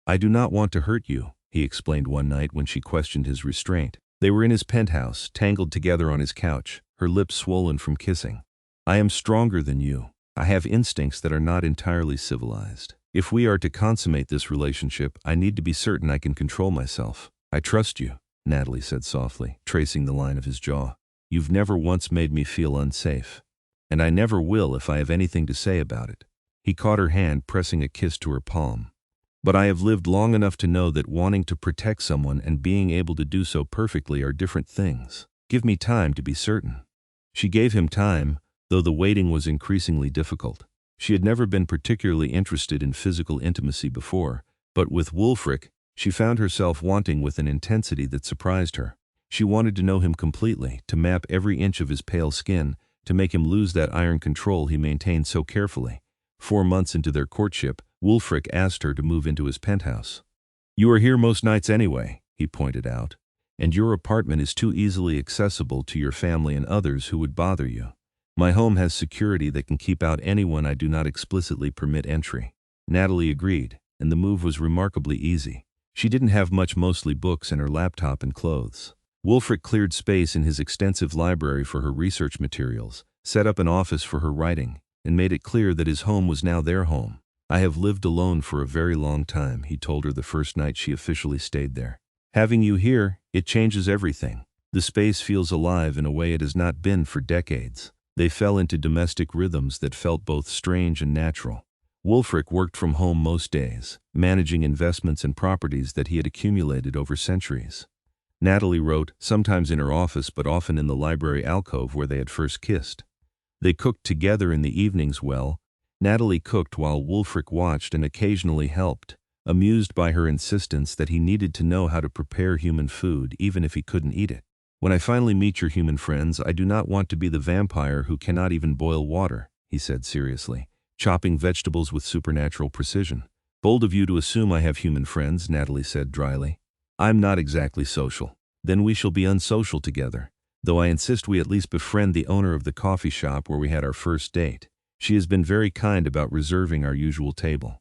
"I do not want to hurt you," he explained one night when she questioned his restraint. They were in his penthouse, tangled together on his couch, her lips swollen from kissing. I am stronger than you. I have instincts that are not entirely civilized. If we are to consummate this relationship, I need to be certain I can control myself. I trust you, Natalie said softly, tracing the line of his jaw. You've never once made me feel unsafe. And I never will if I have anything to say about it. He caught her hand, pressing a kiss to her palm. But I have lived long enough to know that wanting to protect someone and being able to do so perfectly are different things. Give me time to be certain. She gave him time, though the waiting was increasingly difficult. She had never been particularly interested in physical intimacy before, but with Wulfric, she found herself wanting with an intensity that surprised her. She wanted to know him completely, to map every inch of his pale skin, to make him lose that iron control he maintained so carefully. 4 months into their courtship, Wulfric asked her to move into his penthouse. You are here most nights anyway, he pointed out, and your apartment is too easily accessible to your family and others who would bother you. My home has security that can keep out anyone I do not explicitly permit entry. Natalie agreed, and the move was remarkably easy. She didn't have much, mostly books and her laptop and clothes. Wulfric cleared space in his extensive library for her research materials, set up an office for her writing, and made it clear that his home was now their home. I have lived alone for a very long time, he told her the first night she officially stayed there. Having you here, it changes everything. The space feels alive in a way it has not been for decades. They fell into domestic rhythms that felt both strange and natural. Wulfric worked from home most days, managing investments and properties that he had accumulated over centuries. Natalie wrote, sometimes in her office but often in the library alcove where they had first kissed. They cooked together in the evenings. Natalie cooked while Wulfric watched and occasionally helped, amused by her insistence that he needed to know how to prepare human food even if he couldn't eat it. When I finally meet your human friends, I do not want to be the vampire who cannot even boil water, he said seriously, chopping vegetables with supernatural precision. Bold of you to assume I have human friends, Natalie said dryly. I'm not exactly social. Then we shall be unsocial together, though I insist we at least befriend the owner of the coffee shop where we had our first date. She has been very kind about reserving our usual table.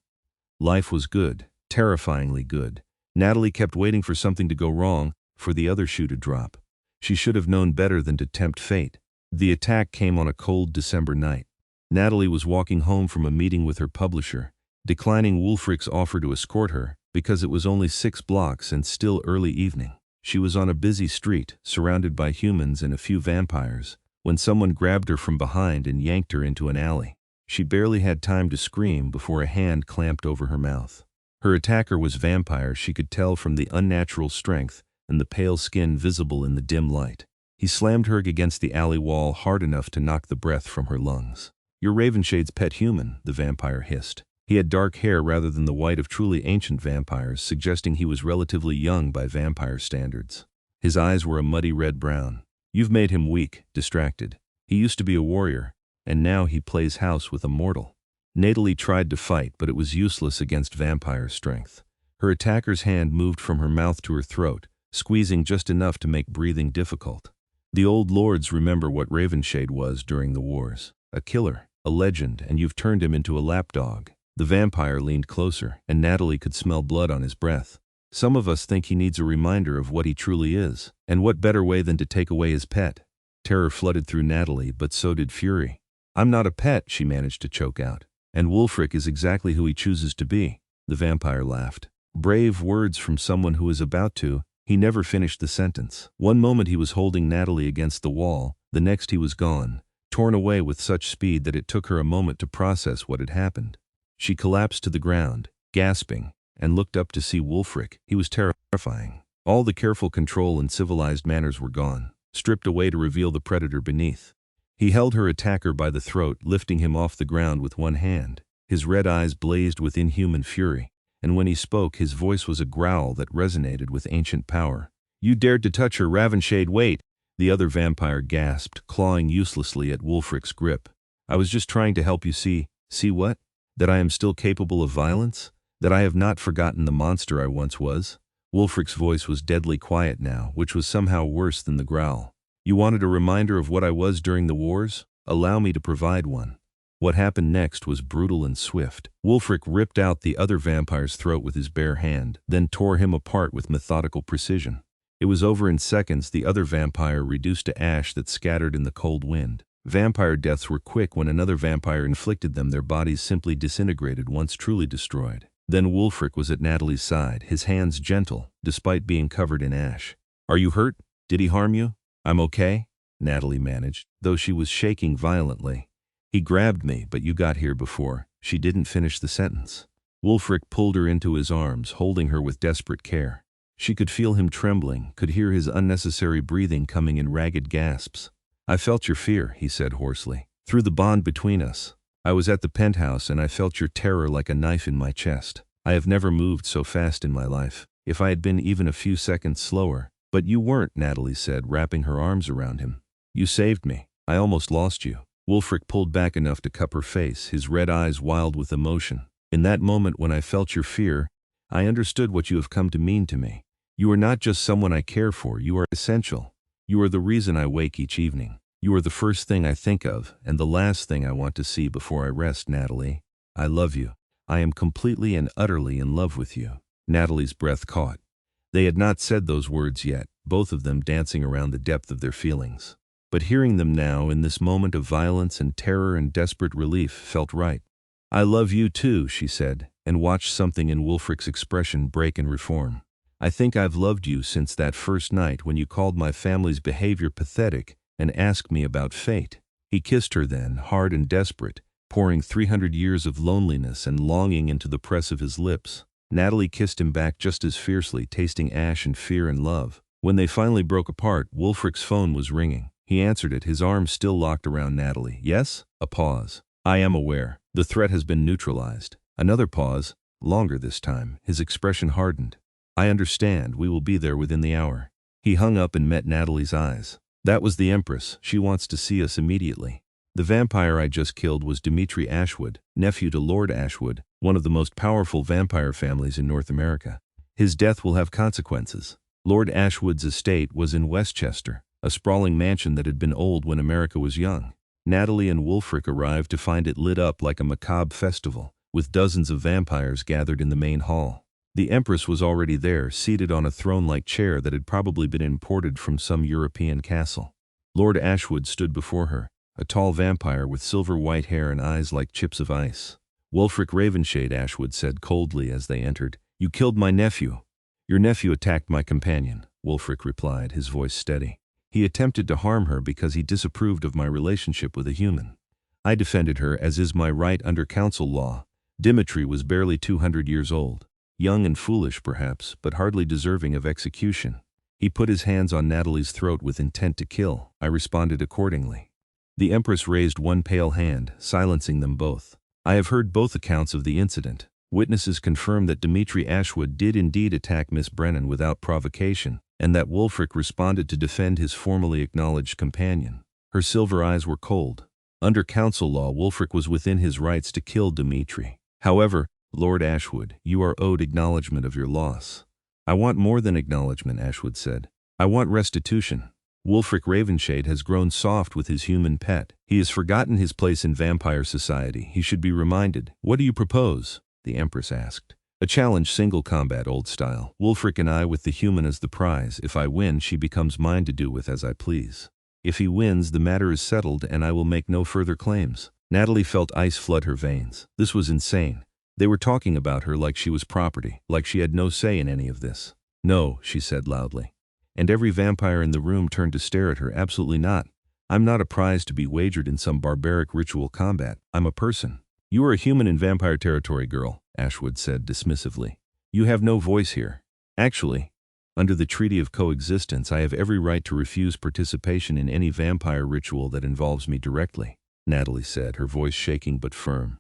Life was good, terrifyingly good. Natalie kept waiting for something to go wrong, for the other shoe to drop. She should have known better than to tempt fate. The attack came on a cold December night. Natalie was walking home from a meeting with her publisher, declining Wulfric's offer to escort her, because it was only 6 blocks and still early evening. She was on a busy street, surrounded by humans and a few vampires, when someone grabbed her from behind and yanked her into an alley. She barely had time to scream before a hand clamped over her mouth. Her attacker was vampire, she could tell from the unnatural strength and the pale skin visible in the dim light. He slammed her against the alley wall hard enough to knock the breath from her lungs. You're Ravenshade's pet human, the vampire hissed. He had dark hair rather than the white of truly ancient vampires, suggesting he was relatively young by vampire standards. His eyes were a muddy red-brown. You've made him weak, distracted. He used to be a warrior, and now he plays house with a mortal. Natalie tried to fight, but it was useless against vampire strength. Her attacker's hand moved from her mouth to her throat, squeezing just enough to make breathing difficult. The old lords remember what Ravenshade was during the wars. A killer, a legend, and you've turned him into a lapdog. The vampire leaned closer, and Natalie could smell blood on his breath. Some of us think he needs a reminder of what he truly is, and what better way than to take away his pet? Terror flooded through Natalie, but so did fury. I'm not a pet, she managed to choke out. And Wulfric is exactly who he chooses to be. The vampire laughed. Brave words from someone who is about to. He never finished the sentence. One moment he was holding Natalie against the wall, the next he was gone, torn away with such speed that it took her a moment to process what had happened. She collapsed to the ground, gasping, and looked up to see Wulfric. He was terrifying. All the careful control and civilized manners were gone, stripped away to reveal the predator beneath. He held her attacker by the throat, lifting him off the ground with one hand. His red eyes blazed with inhuman fury, and when he spoke, his voice was a growl that resonated with ancient power. You dared to touch her, Ravenshade, wait! The other vampire gasped, clawing uselessly at Wulfric's grip. I was just trying to help you see. See what? That I am still capable of violence? That I have not forgotten the monster I once was? Wulfric's voice was deadly quiet now, which was somehow worse than the growl. You wanted a reminder of what I was during the wars? Allow me to provide one. What happened next was brutal and swift. Wulfric ripped out the other vampire's throat with his bare hand, then tore him apart with methodical precision. It was over in seconds, the other vampire reduced to ash that scattered in the cold wind. Vampire deaths were quick. When another vampire inflicted them, their bodies simply disintegrated once truly destroyed. Then Wulfric was at Natalie's side, his hands gentle, despite being covered in ash. "Are you hurt? Did he harm you?" "I'm okay," Natalie managed, though she was shaking violently. "He grabbed me, but you got here before." She didn't finish the sentence. Wulfric pulled her into his arms, holding her with desperate care. She could feel him trembling, could hear his unnecessary breathing coming in ragged gasps. "I felt your fear," he said hoarsely, "through the bond between us. I was at the penthouse and I felt your terror like a knife in my chest. I have never moved so fast in my life. If I had been even a few seconds slower." "But you weren't," Natalie said, wrapping her arms around him. "You saved me. I almost lost you." Wulfric pulled back enough to cup her face, his red eyes wild with emotion. "In that moment when I felt your fear, I understood what you have come to mean to me. You are not just someone I care for, you are essential. You are the reason I wake each evening. You are the first thing I think of, and the last thing I want to see before I rest, Natalie. I love you. I am completely and utterly in love with you." Natalie's breath caught. They had not said those words yet, both of them dancing around the depth of their feelings. But hearing them now, in this moment of violence and terror and desperate relief, felt right. "I love you too," she said, and watched something in Wulfric's expression break and reform. "I think I've loved you since that first night when you called my family's behavior pathetic and asked me about fate." He kissed her then, hard and desperate, pouring 300 years of loneliness and longing into the press of his lips. Natalie kissed him back just as fiercely, tasting ash and fear and love. When they finally broke apart, Wulfric's phone was ringing. He answered it, his arms still locked around Natalie. "Yes?" A pause. "I am aware. The threat has been neutralized." Another pause, longer this time. His expression hardened. "I understand. We will be there within the hour." He hung up and met Natalie's eyes. "That was the Empress. She wants to see us immediately. The vampire I just killed was Dimitri Ashwood, nephew to Lord Ashwood, one of the most powerful vampire families in North America. His death will have consequences." Lord Ashwood's estate was in Westchester, a sprawling mansion that had been old when America was young. Natalie and Wulfric arrived to find it lit up like a macabre festival, with dozens of vampires gathered in the main hall. The Empress was already there, seated on a throne-like chair that had probably been imported from some European castle. Lord Ashwood stood before her, a tall vampire with silver-white hair and eyes like chips of ice. "Wulfric Ravenshade," Ashwood said coldly as they entered. "You killed my nephew." "Your nephew attacked my companion," Wulfric replied, his voice steady. "He attempted to harm her because he disapproved of my relationship with a human. I defended her, as is my right under council law. Dimitri was barely 200 years old. Young and foolish, perhaps, but hardly deserving of execution. He put his hands on Natalie's throat with intent to kill. I responded accordingly." The Empress raised one pale hand, silencing them both. "I have heard both accounts of the incident. Witnesses confirm that Dimitri Ashwood did indeed attack Miss Brennan without provocation, and that Wulfric responded to defend his formally acknowledged companion." Her silver eyes were cold. Under council law, Wulfric was within his rights to kill Dimitri. "However, Lord Ashwood, you are owed acknowledgement of your loss." "I want more than acknowledgement," Ashwood said. "I want restitution. Wulfric Ravenshade has grown soft with his human pet. He has forgotten his place in vampire society. He should be reminded." "What do you propose?" the Empress asked. "A challenge, single combat, old style. Wulfric and I with the human as the prize. If I win, she becomes mine to do with as I please. If he wins, the matter is settled and I will make no further claims." Natalie felt ice flood her veins. This was insane. They were talking about her like she was property, like she had no say in any of this. "No," she said loudly. And every vampire in the room turned to stare at her. "Absolutely not. I'm not a prize to be wagered in some barbaric ritual combat. I'm a person." "You are a human in vampire territory, girl," Ashwood said dismissively. "You have no voice here. Actually, under the Treaty of Coexistence, I have every right to refuse participation in any vampire ritual that involves me directly," Natalie said, her voice shaking but firm.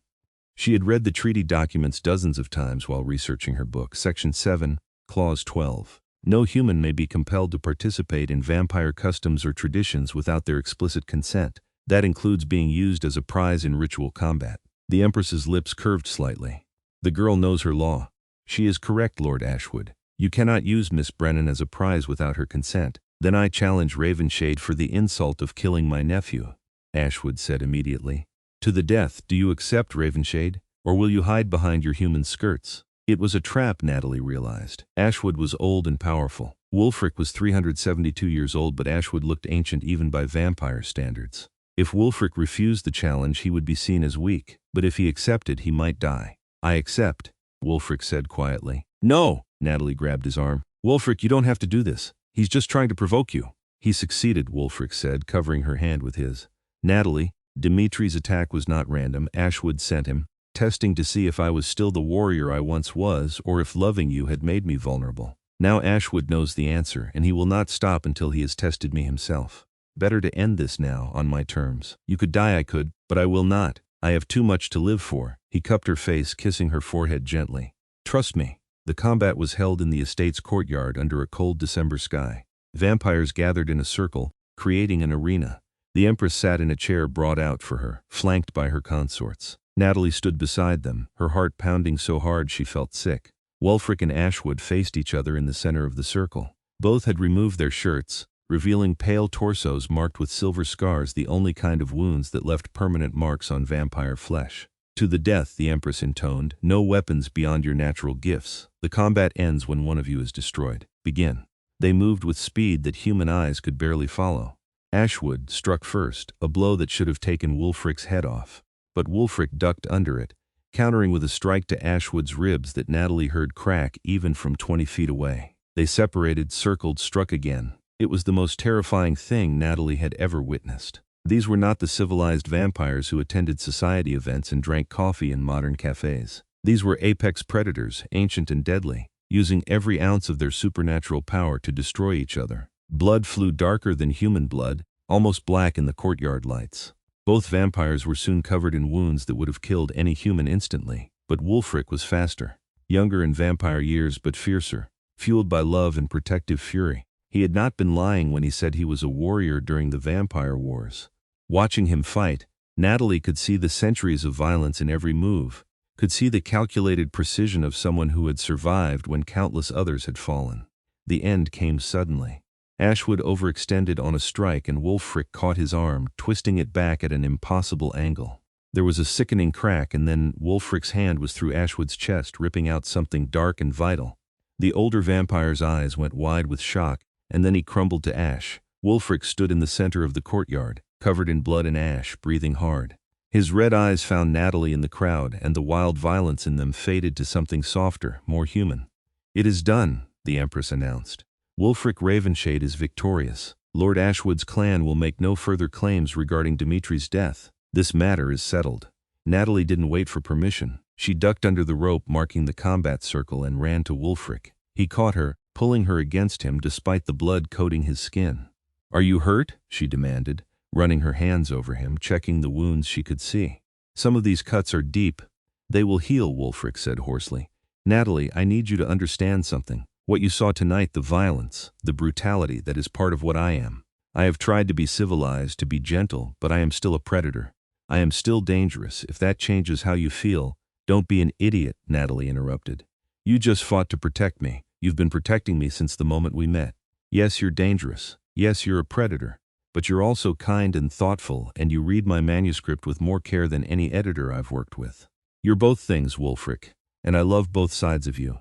She had read the treaty documents dozens of times while researching her book. Section 7, Clause 12. No human may be compelled to participate in vampire customs or traditions without their explicit consent. That includes being used as a prize in ritual combat. The Empress's lips curved slightly. "The girl knows her law." "She is correct, Lord Ashwood. You cannot use Miss Brennan as a prize without her consent." "Then I challenge Ravenshade for the insult of killing my nephew," Ashwood said immediately. "To the death. Do you accept, Ravenshade? Or will you hide behind your human skirts?" It was a trap, Natalie realized. Ashwood was old and powerful. Wulfric was 372 years old, but Ashwood looked ancient even by vampire standards. If Wulfric refused the challenge, he would be seen as weak, but if he accepted, he might die. I accept, Wulfric said quietly. No! Natalie grabbed his arm. Wulfric, you don't have to do this. He's just trying to provoke you. He succeeded, Wulfric said, covering her hand with his. Natalie, Dimitri's attack was not random. Ashwood sent him, testing to see if I was still the warrior I once was, or if loving you had made me vulnerable. Now Ashwood knows the answer, and he will not stop until he has tested me himself. Better to end this now, on my terms. You could die, I could, but I will not. I have too much to live for. He cupped her face, kissing her forehead gently. Trust me. The combat was held in the estate's courtyard under a cold December sky. Vampires gathered in a circle, creating an arena. The Empress sat in a chair brought out for her, flanked by her consorts. Natalie stood beside them, her heart pounding so hard she felt sick. Wulfric and Ashwood faced each other in the center of the circle. Both had removed their shirts, revealing pale torsos marked with silver scars, the only kind of wounds that left permanent marks on vampire flesh. To the death, the Empress intoned, no weapons beyond your natural gifts. The combat ends when one of you is destroyed. Begin. They moved with speed that human eyes could barely follow. Ashwood struck first, a blow that should have taken Wulfric's head off. But Wulfric ducked under it, countering with a strike to Ashwood's ribs that Natalie heard crack even from 20 feet away. They separated, circled, struck again. It was the most terrifying thing Natalie had ever witnessed. These were not the civilized vampires who attended society events and drank coffee in modern cafes. These were apex predators, ancient and deadly, using every ounce of their supernatural power to destroy each other. Blood flew darker than human blood, almost black in the courtyard lights. Both vampires were soon covered in wounds that would have killed any human instantly, but Wulfric was faster. Younger in vampire years but fiercer, fueled by love and protective fury. He had not been lying when he said he was a warrior during the vampire wars. Watching him fight, Natalie could see the centuries of violence in every move, could see the calculated precision of someone who had survived when countless others had fallen. The end came suddenly. Ashwood overextended on a strike and Wulfric caught his arm, twisting it back at an impossible angle. There was a sickening crack, and then Wulfric's hand was through Ashwood's chest, ripping out something dark and vital. The older vampire's eyes went wide with shock, and then he crumbled to ash. Wulfric stood in the center of the courtyard, covered in blood and ash, breathing hard. His red eyes found Natalie in the crowd, and the wild violence in them faded to something softer, more human. "It is done," the Empress announced. "Wulfric Ravenshade is victorious. Lord Ashwood's clan will make no further claims regarding Dimitri's death. This matter is settled." Natalie didn't wait for permission. She ducked under the rope marking the combat circle and ran to Wulfric. He caught her, pulling her against him despite the blood coating his skin. "Are you hurt?" she demanded, running her hands over him, checking the wounds she could see. "Some of these cuts are deep. They will heal," Wulfric said hoarsely. "Natalie, I need you to understand something. What you saw tonight, the violence, the brutality, that is part of what I am. I have tried to be civilized, to be gentle, but I am still a predator. I am still dangerous. If that changes how you feel—" "Don't be an idiot," Natalie interrupted. "You just fought to protect me. You've been protecting me since the moment we met. Yes, you're dangerous. Yes, you're a predator. But you're also kind and thoughtful, and you read my manuscript with more care than any editor I've worked with. You're both things, Wulfric, and I love both sides of you."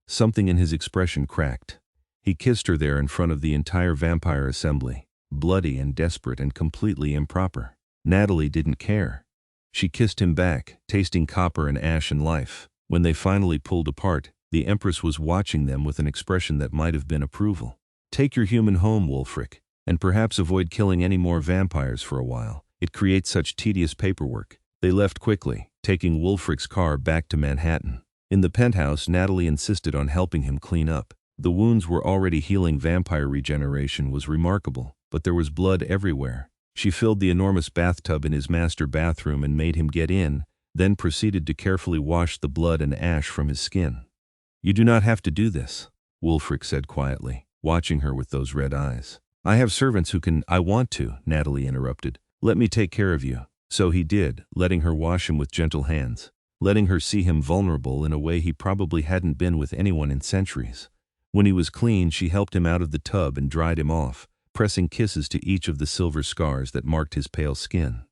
Something in his expression cracked. He kissed her there in front of the entire vampire assembly, bloody and desperate and completely improper. Natalie didn't care. She kissed him back, tasting copper and ash and life. When they finally pulled apart, the Empress was watching them with an expression that might have been approval. "Take your human home, Wulfric, and perhaps avoid killing any more vampires for a while. It creates such tedious paperwork." They left quickly, taking Wulfric's car back to Manhattan. In the penthouse, Natalie insisted on helping him clean up. The wounds were already healing. Vampire regeneration was remarkable, but there was blood everywhere. She filled the enormous bathtub in his master bathroom and made him get in, then proceeded to carefully wash the blood and ash from his skin. "You do not have to do this," Wulfric said quietly, watching her with those red eyes. "I have servants who can—" "I want to," Natalie interrupted. "Let me take care of you." So he did, letting her wash him with gentle hands, letting her see him vulnerable in a way he probably hadn't been with anyone in centuries. When he was clean, she helped him out of the tub and dried him off, pressing kisses to each of the silver scars that marked his pale skin.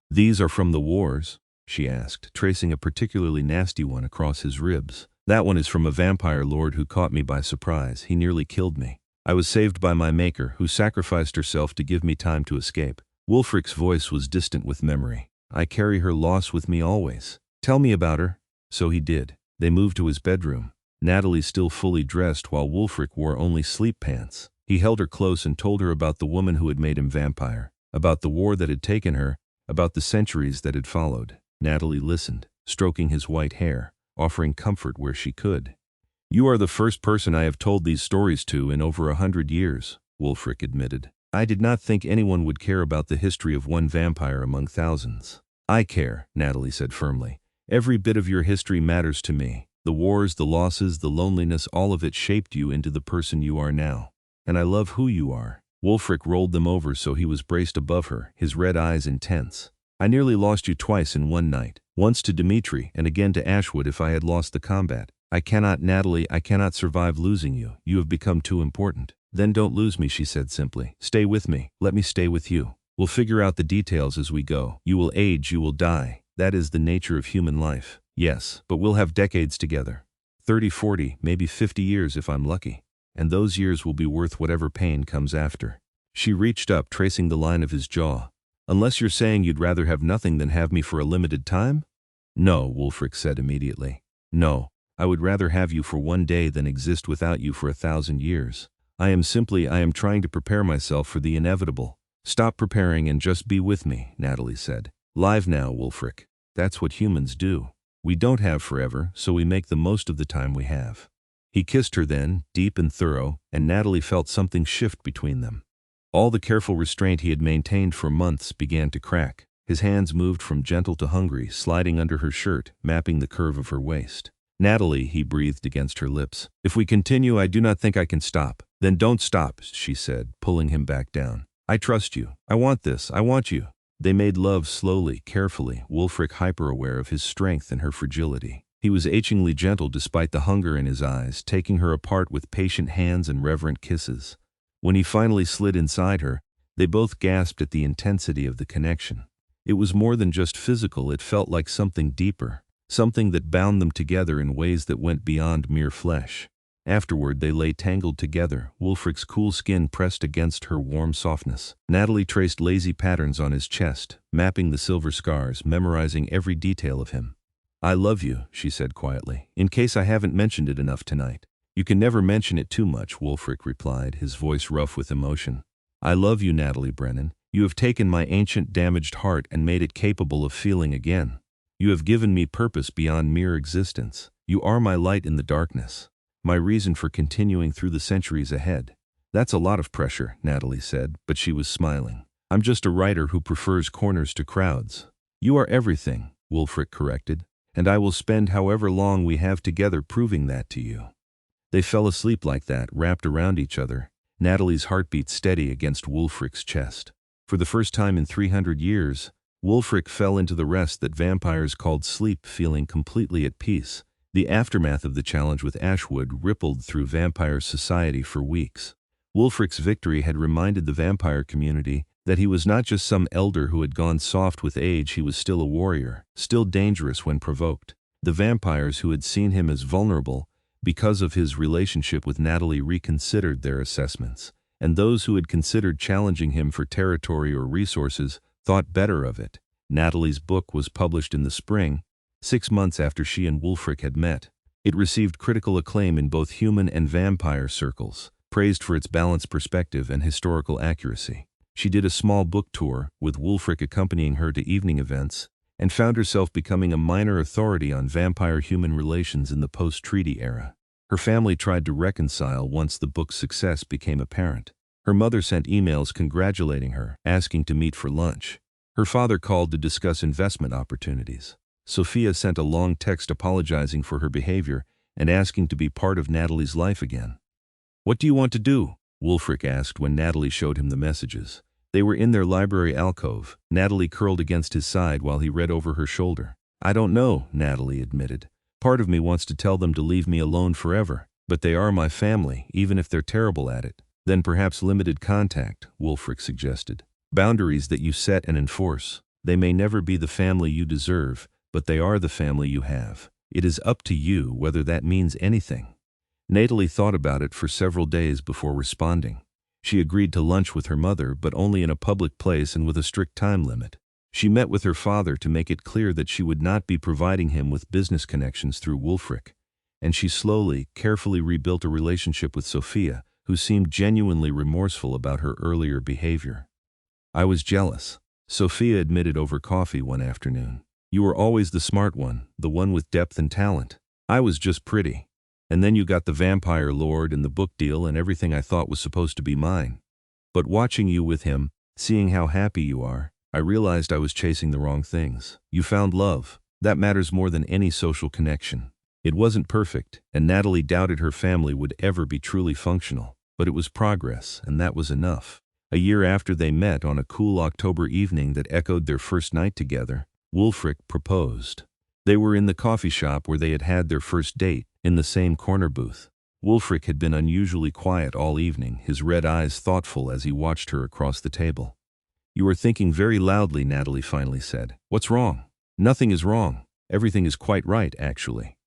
"These are from the wars?" she asked, tracing a particularly nasty one across his ribs. "That one is from a vampire lord who caught me by surprise. He nearly killed me." I was saved by my maker, who sacrificed herself to give me time to escape. Wulfric's voice was distant with memory. I carry her loss with me always. Tell me about her. So he did. They moved to his bedroom. Natalie still fully dressed while Wulfric wore only sleep pants. He held her close and told her about the woman who had made him vampire, about the war that had taken her, about the centuries that had followed. Natalie listened, stroking his white hair, offering comfort where she could. You are the first person I have told these stories to in over 100 years, Wulfric admitted. I did not think anyone would care about the history of one vampire among thousands. I care, Natalie said firmly. Every bit of your history matters to me. The wars, the losses, the loneliness, all of it shaped you into the person you are now. And I love who you are. Wulfric rolled them over so he was braced above her, his red eyes intense. I nearly lost you twice in one night. Once to Dimitri and again to Ashwood if I had lost the combat. I cannot, Natalie, I cannot survive losing you. You have become too important. Then don't lose me, she said simply. Stay with me. Let me stay with you. We'll figure out the details as we go. You will age, you will die. That is the nature of human life. Yes, but we'll have decades together. 30, 40, maybe 50 years if I'm lucky. And those years will be worth whatever pain comes after. She reached up, tracing the line of his jaw. Unless you're saying you'd rather have nothing than have me for a limited time? No, Wulfric said immediately. No, I would rather have you for one day than exist without you for 1,000 years. I am trying to prepare myself for the inevitable. Stop preparing and just be with me, Natalie said. Live now, Wulfric. That's what humans do. We don't have forever, so we make the most of the time we have. He kissed her then, deep and thorough, and Natalie felt something shift between them. All the careful restraint he had maintained for months began to crack. His hands moved from gentle to hungry, sliding under her shirt, mapping the curve of her waist. Natalie, he breathed against her lips. If we continue, I do not think I can stop. Then don't stop, she said, pulling him back down. I trust you. I want this. I want you. They made love slowly, carefully, Wulfric hyper-aware of his strength and her fragility. He was achingly gentle despite the hunger in his eyes, taking her apart with patient hands and reverent kisses. When he finally slid inside her, they both gasped at the intensity of the connection. It was more than just physical, it felt like something deeper, something that bound them together in ways that went beyond mere flesh. Afterward they lay tangled together, Wulfric's cool skin pressed against her warm softness. Natalie traced lazy patterns on his chest, mapping the silver scars, memorizing every detail of him. I love you, she said quietly, in case I haven't mentioned it enough tonight. You can never mention it too much, Wulfric replied, his voice rough with emotion. I love you, Natalie Brennan. You have taken my ancient damaged heart and made it capable of feeling again. You have given me purpose beyond mere existence. You are my light in the darkness, my reason for continuing through the centuries ahead. That's a lot of pressure, Natalie said, but she was smiling. I'm just a writer who prefers corners to crowds. You are everything, Wulfric corrected, and I will spend however long we have together proving that to you. They fell asleep like that, wrapped around each other, Natalie's heartbeat steady against Wulfric's chest. For the first time in 300 years, Wulfric fell into the rest that vampires called sleep, feeling completely at peace. The aftermath of the challenge with Ashwood rippled through vampire society for weeks. Wulfric's victory had reminded the vampire community that he was not just some elder who had gone soft with age, he was still a warrior, still dangerous when provoked. The vampires who had seen him as vulnerable because of his relationship with Natalie reconsidered their assessments, and those who had considered challenging him for territory or resources thought better of it. Natalie's book was published in the spring, 6 months after she and Wulfric had met. It received critical acclaim in both human and vampire circles, praised for its balanced perspective and historical accuracy. She did a small book tour, with Wulfric accompanying her to evening events, and found herself becoming a minor authority on vampire-human relations in the post-treaty era. Her family tried to reconcile once the book's success became apparent. Her mother sent emails congratulating her, asking to meet for lunch. Her father called to discuss investment opportunities. Sophia sent a long text apologizing for her behavior and asking to be part of Natalie's life again. What do you want to do? Wulfric asked when Natalie showed him the messages. They were in their library alcove, Natalie curled against his side while he read over her shoulder. I don't know, Natalie admitted. Part of me wants to tell them to leave me alone forever, but they are my family, even if they're terrible at it. Then perhaps limited contact, Wulfric suggested. Boundaries that you set and enforce. They may never be the family you deserve, but they are the family you have. It is up to you whether that means anything. Natalie thought about it for several days before responding. She agreed to lunch with her mother, but only in a public place and with a strict time limit. She met with her father to make it clear that she would not be providing him with business connections through Wulfric, and she slowly, carefully rebuilt a relationship with Sophia, who seemed genuinely remorseful about her earlier behavior. "I was jealous," Sophia admitted over coffee one afternoon. "You were always the smart one, the one with depth and talent. I was just pretty. And then you got the vampire lord and the book deal and everything I thought was supposed to be mine. But watching you with him, seeing how happy you are, I realized I was chasing the wrong things. You found love. That matters more than any social connection." It wasn't perfect, and Natalie doubted her family would ever be truly functional, but it was progress, and that was enough. A year after they met on a cool October evening that echoed their first night together, Wulfric proposed. They were in the coffee shop where they had had their first date, in the same corner booth. Wulfric had been unusually quiet all evening, his red eyes thoughtful as he watched her across the table. "You are thinking very loudly," Natalie finally said. "What's wrong?" "Nothing is wrong. Everything is quite right, actually."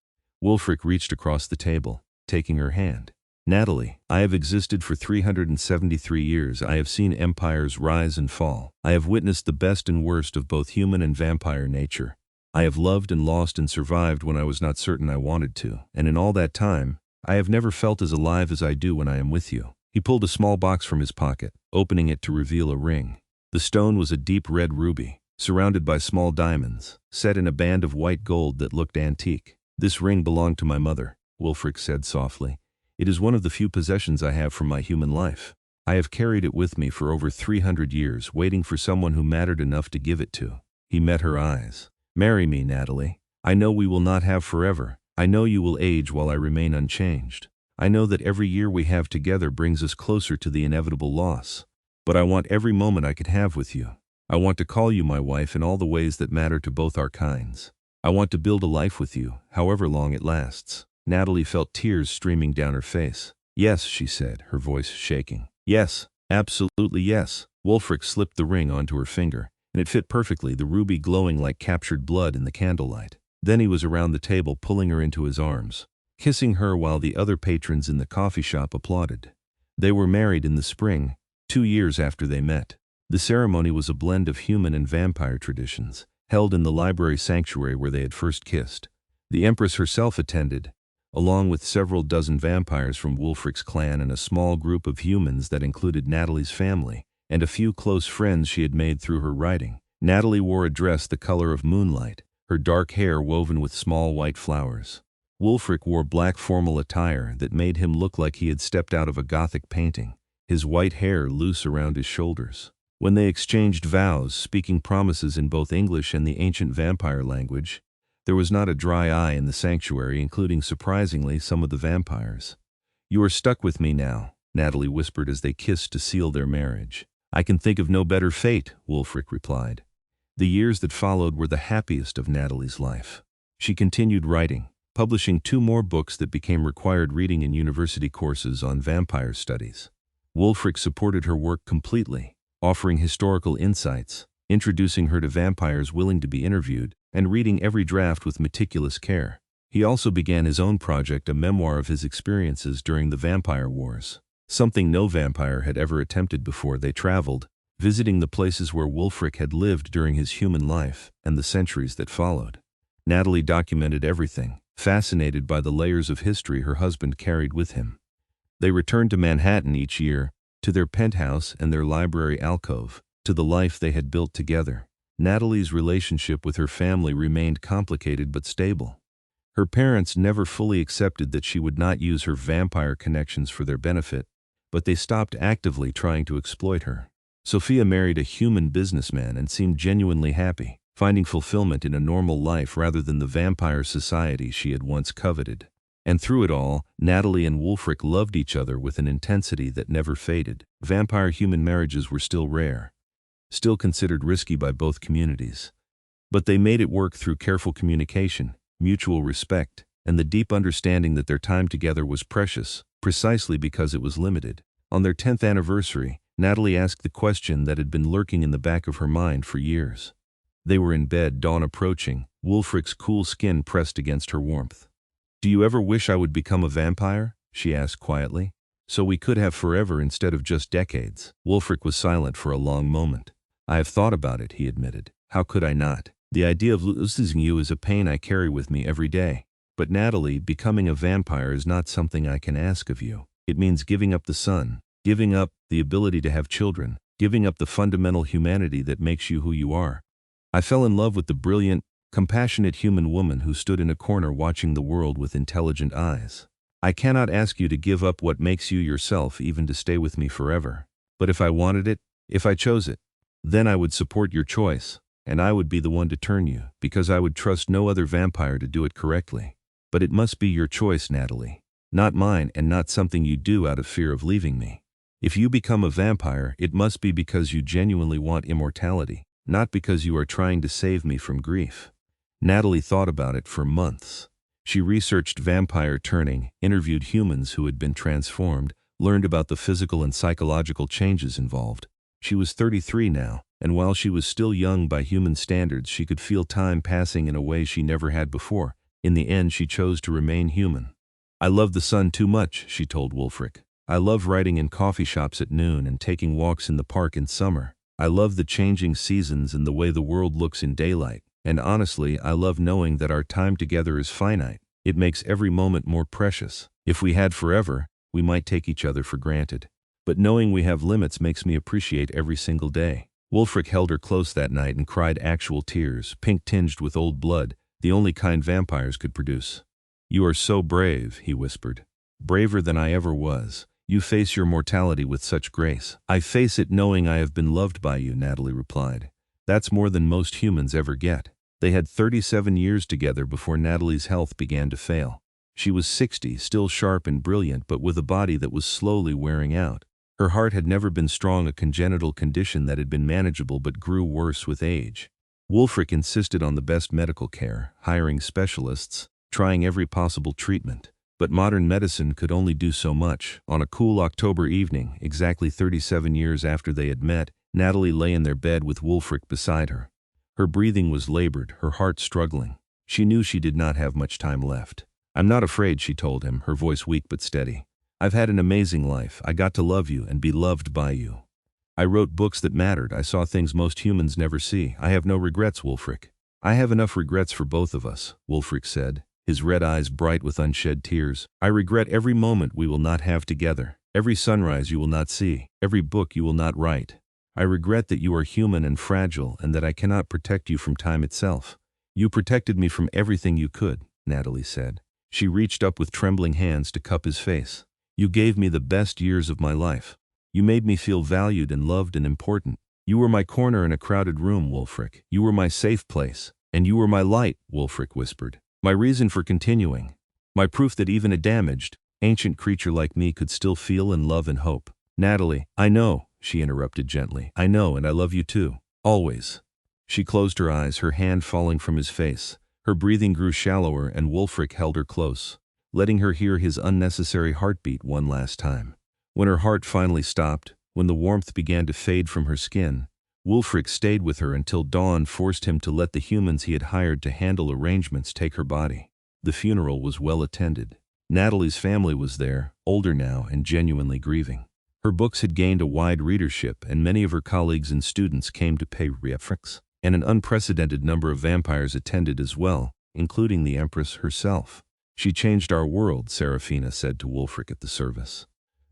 Wulfric reached across the table, taking her hand. "Natalie, I have existed for 373 years. I have seen empires rise and fall. I have witnessed the best and worst of both human and vampire nature. I have loved and lost and survived when I was not certain I wanted to, and in all that time, I have never felt as alive as I do when I am with you." He pulled a small box from his pocket, opening it to reveal a ring. The stone was a deep red ruby, surrounded by small diamonds, set in a band of white gold that looked antique. "This ring belonged to my mother," Wulfric said softly. "It is one of the few possessions I have from my human life. I have carried it with me for over 300 years, waiting for someone who mattered enough to give it to." He met her eyes. "Marry me, Natalie. I know we will not have forever. I know you will age while I remain unchanged. I know that every year we have together brings us closer to the inevitable loss. But I want every moment I could have with you. I want to call you my wife in all the ways that matter to both our kinds. I want to build a life with you, however long it lasts." Natalie felt tears streaming down her face. "Yes," she said, her voice shaking. "Yes, absolutely yes." Wulfric slipped the ring onto her finger, and it fit perfectly, the ruby glowing like captured blood in the candlelight. Then he was around the table, pulling her into his arms, kissing her while the other patrons in the coffee shop applauded. They were married in the spring, 2 years after they met. The ceremony was a blend of human and vampire traditions, held in the library sanctuary where they had first kissed. The Empress herself attended, along with several dozen vampires from Wulfric's clan and a small group of humans that included Natalie's family and a few close friends she had made through her writing. Natalie wore a dress the color of moonlight, her dark hair woven with small white flowers. Wulfric wore black formal attire that made him look like he had stepped out of a Gothic painting, his white hair loose around his shoulders. When they exchanged vows, speaking promises in both English and the ancient vampire language, there was not a dry eye in the sanctuary, including, surprisingly, some of the vampires. "You are stuck with me now," Natalie whispered as they kissed to seal their marriage. "I can think of no better fate," Wulfric replied. The years that followed were the happiest of Natalie's life. She continued writing, publishing 2 more books that became required reading in university courses on vampire studies. Wulfric supported her work completely, offering historical insights, introducing her to vampires willing to be interviewed, and reading every draft with meticulous care. He also began his own project, a memoir of his experiences during the vampire wars, something no vampire had ever attempted before. They traveled, visiting the places where Wulfric had lived during his human life and the centuries that followed. Natalie documented everything, fascinated by the layers of history her husband carried with him. They returned to Manhattan each year, to their penthouse and their library alcove, to the life they had built together. Natalie's relationship with her family remained complicated but stable. Her parents never fully accepted that she would not use her vampire connections for their benefit, but they stopped actively trying to exploit her. Sophia married a human businessman and seemed genuinely happy, finding fulfillment in a normal life rather than the vampire society she had once coveted. And through it all, Natalie and Wulfric loved each other with an intensity that never faded. Vampire-human marriages were still rare, still considered risky by both communities. But they made it work through careful communication, mutual respect, and the deep understanding that their time together was precious, precisely because it was limited. On their 10th anniversary, Natalie asked the question that had been lurking in the back of her mind for years. They were in bed, dawn approaching, Wulfric's cool skin pressed against her warmth. "Do you ever wish I would become a vampire?" she asked quietly. So we could have forever instead of just decades. Wulfric was silent for a long moment. I have thought about it, he admitted. How could I not? The idea of losing you is a pain I carry with me every day. But Natalie, becoming a vampire is not something I can ask of you. It means giving up the sun, giving up the ability to have children, giving up the fundamental humanity that makes you who you are. I fell in love with the brilliant, compassionate human woman who stood in a corner watching the world with intelligent eyes. I cannot ask you to give up what makes you yourself even to stay with me forever. But if I wanted it, if I chose it, then I would support your choice, and I would be the one to turn you, because I would trust no other vampire to do it correctly. But it must be your choice, Natalie, not mine, and not something you do out of fear of leaving me. If you become a vampire, it must be because you genuinely want immortality, not because you are trying to save me from grief. Natalie thought about it for months. She researched vampire turning, interviewed humans who had been transformed, learned about the physical and psychological changes involved. She was 33 now, and while she was still young by human standards, she could feel time passing in a way she never had before. In the end, she chose to remain human. I love the sun too much, she told Wulfric. I love writing in coffee shops at noon and taking walks in the park in summer. I love the changing seasons and the way the world looks in daylight. And honestly, I love knowing that our time together is finite. It makes every moment more precious. If we had forever, we might take each other for granted. But knowing we have limits makes me appreciate every single day. Wulfric held her close that night and cried actual tears, pink-tinged with old blood, the only kind vampires could produce. You are so brave, he whispered. Braver than I ever was. You face your mortality with such grace. I face it knowing I have been loved by you, Natalie replied. That's more than most humans ever get. They had 37 years together before Natalie's health began to fail. She was 60, still sharp and brilliant, but with a body that was slowly wearing out. Her heart had never been strong, a congenital condition that had been manageable but grew worse with age. Wulfric insisted on the best medical care, hiring specialists, trying every possible treatment. But modern medicine could only do so much. On a cool October evening, exactly 37 years after they had met, Natalie lay in their bed with Wulfric beside her. Her breathing was labored, her heart struggling. She knew she did not have much time left. I'm not afraid, she told him, her voice weak but steady. I've had an amazing life. I got to love you and be loved by you. I wrote books that mattered. I saw things most humans never see. I have no regrets, Wulfric. I have enough regrets for both of us, Wulfric said, his red eyes bright with unshed tears. I regret every moment we will not have together, every sunrise you will not see, every book you will not write. I regret that you are human and fragile and that I cannot protect you from time itself. You protected me from everything you could, Natalie said. She reached up with trembling hands to cup his face. You gave me the best years of my life. You made me feel valued and loved and important. You were my corner in a crowded room, Wulfric. You were my safe place. And you were my light, Wulfric whispered. My reason for continuing. My proof that even a damaged, ancient creature like me could still feel and love and hope. Natalie, I know, she interrupted gently. I know, and I love you too. Always. She closed her eyes, her hand falling from his face. Her breathing grew shallower and Wulfric held her close, letting her hear his unnecessary heartbeat one last time. When her heart finally stopped, when the warmth began to fade from her skin, Wulfric stayed with her until dawn forced him to let the humans he had hired to handle arrangements take her body. The funeral was well attended. Natalie's family was there, older now and genuinely grieving. Her books had gained a wide readership, and many of her colleagues and students came to pay respects, and an unprecedented number of vampires attended as well, including the Empress herself. She changed our world, Serafina said to Wulfric at the service.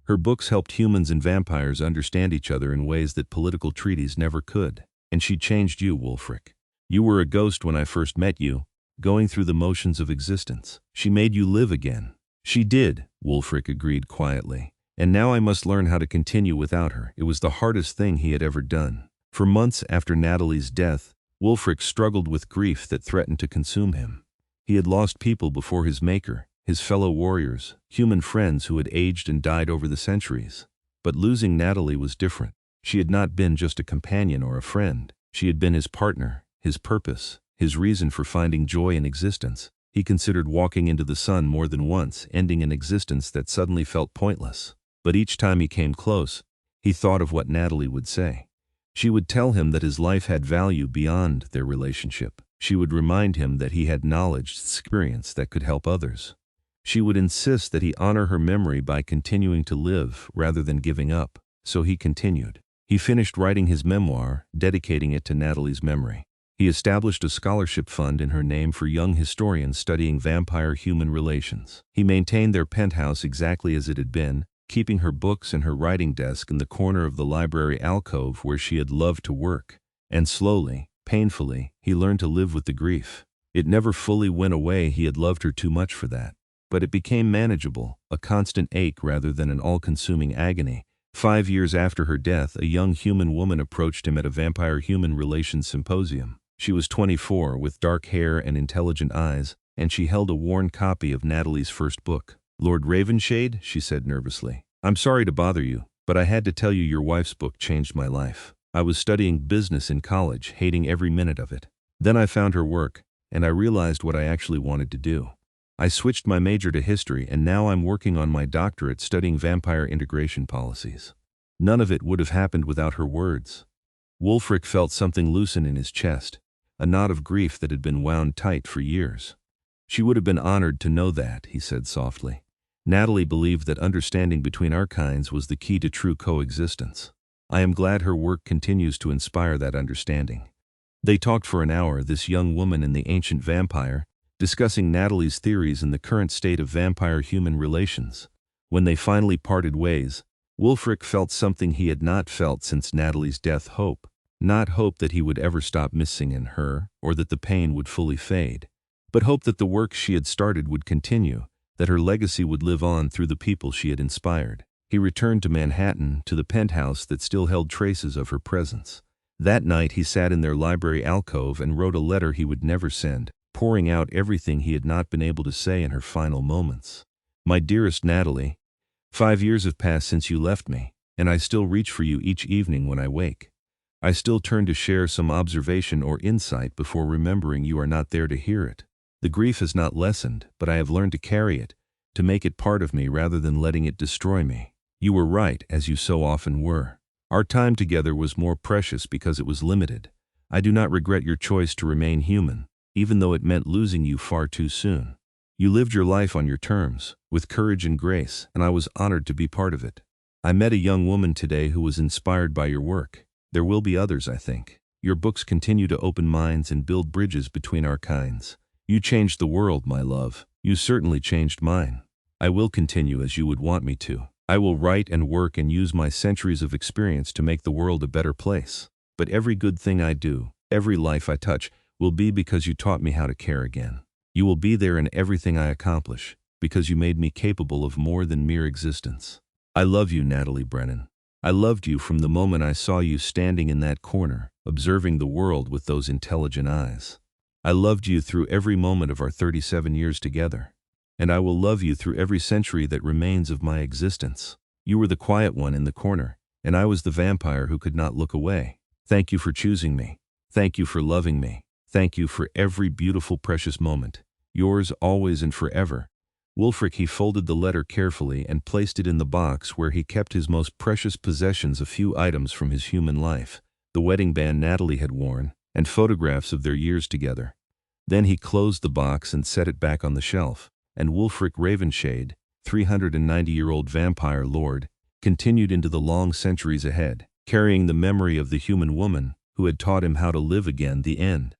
Her books helped humans and vampires understand each other in ways that political treaties never could. And she changed you, Wulfric. You were a ghost when I first met you, going through the motions of existence. She made you live again. She did, Wulfric agreed quietly. And now I must learn how to continue without her. It was the hardest thing he had ever done. For months after Natalie's death, Wulfric struggled with grief that threatened to consume him. He had lost people before his maker, his fellow warriors, human friends who had aged and died over the centuries. But losing Natalie was different. She had not been just a companion or a friend. She had been his partner, his purpose, his reason for finding joy in existence. He considered walking into the sun more than once, ending an existence that suddenly felt pointless. But each time he came close, he thought of what Natalie would say. She would tell him that his life had value beyond their relationship. She would remind him that he had knowledge, experience that could help others. She would insist that he honor her memory by continuing to live rather than giving up, so he continued. He finished writing his memoir, dedicating it to Natalie's memory. He established a scholarship fund in her name for young historians studying vampire-human relations. He maintained their penthouse exactly as it had been, keeping her books and her writing desk in the corner of the library alcove where she had loved to work. And slowly, painfully, he learned to live with the grief. It never fully went away. He had loved her too much for that. But it became manageable, a constant ache rather than an all-consuming agony. 5 years after her death, a young human woman approached him at a vampire-human relations symposium. She was 24, with dark hair and intelligent eyes, and she held a worn copy of Natalie's first book. "Lord Ravenshade," she said nervously, "I'm sorry to bother you, but I had to tell you your wife's book changed my life. I was studying business in college, hating every minute of it. Then I found her work, and I realized what I actually wanted to do. I switched my major to history, and now I'm working on my doctorate studying vampire integration policies." None of it would have happened without her words. Wulfric felt something loosen in his chest, a knot of grief that had been wound tight for years. "She would have been honored to know that," he said softly. "Natalie believed that understanding between our kinds was the key to true coexistence. I am glad her work continues to inspire that understanding." They talked for an hour, this young woman and the ancient vampire, discussing Natalie's theories and the current state of vampire-human relations. When they finally parted ways, Wulfric felt something he had not felt since Natalie's death: hope. Not hope that he would ever stop missing in her, or that the pain would fully fade, but hope that the work she had started would continue, that her legacy would live on through the people she had inspired. He returned to Manhattan, to the penthouse that still held traces of her presence. That night he sat in their library alcove and wrote a letter he would never send, pouring out everything he had not been able to say in her final moments. "My dearest Natalie, 5 years have passed since you left me, and I still reach for you each evening when I wake. I still turn to share some observation or insight before remembering you are not there to hear it. The grief has not lessened, but I have learned to carry it, to make it part of me rather than letting it destroy me. You were right, as you so often were. Our time together was more precious because it was limited. I do not regret your choice to remain human, even though it meant losing you far too soon. You lived your life on your terms, with courage and grace, and I was honored to be part of it. I met a young woman today who was inspired by your work. There will be others, I think. Your books continue to open minds and build bridges between our kinds. You changed the world, my love. You certainly changed mine. I will continue as you would want me to. I will write and work and use my centuries of experience to make the world a better place. But every good thing I do, every life I touch, will be because you taught me how to care again. You will be there in everything I accomplish, because you made me capable of more than mere existence. I love you, Natalie Brennan. I loved you from the moment I saw you standing in that corner, observing the world with those intelligent eyes. I loved you through every moment of our 37 years together. And I will love you through every century that remains of my existence. You were the quiet one in the corner, and I was the vampire who could not look away. Thank you for choosing me. Thank you for loving me. Thank you for every beautiful, precious moment. Yours always and forever. Wulfric. He folded the letter carefully and placed it in the box where he kept his most precious possessions, a few items from his human life, the wedding band Natalie had worn, and photographs of their years together. Then he closed the box and set it back on the shelf, and Wulfric Ravenshade, 390-year-old vampire lord, continued into the long centuries ahead, carrying the memory of the human woman who had taught him how to live again. The end.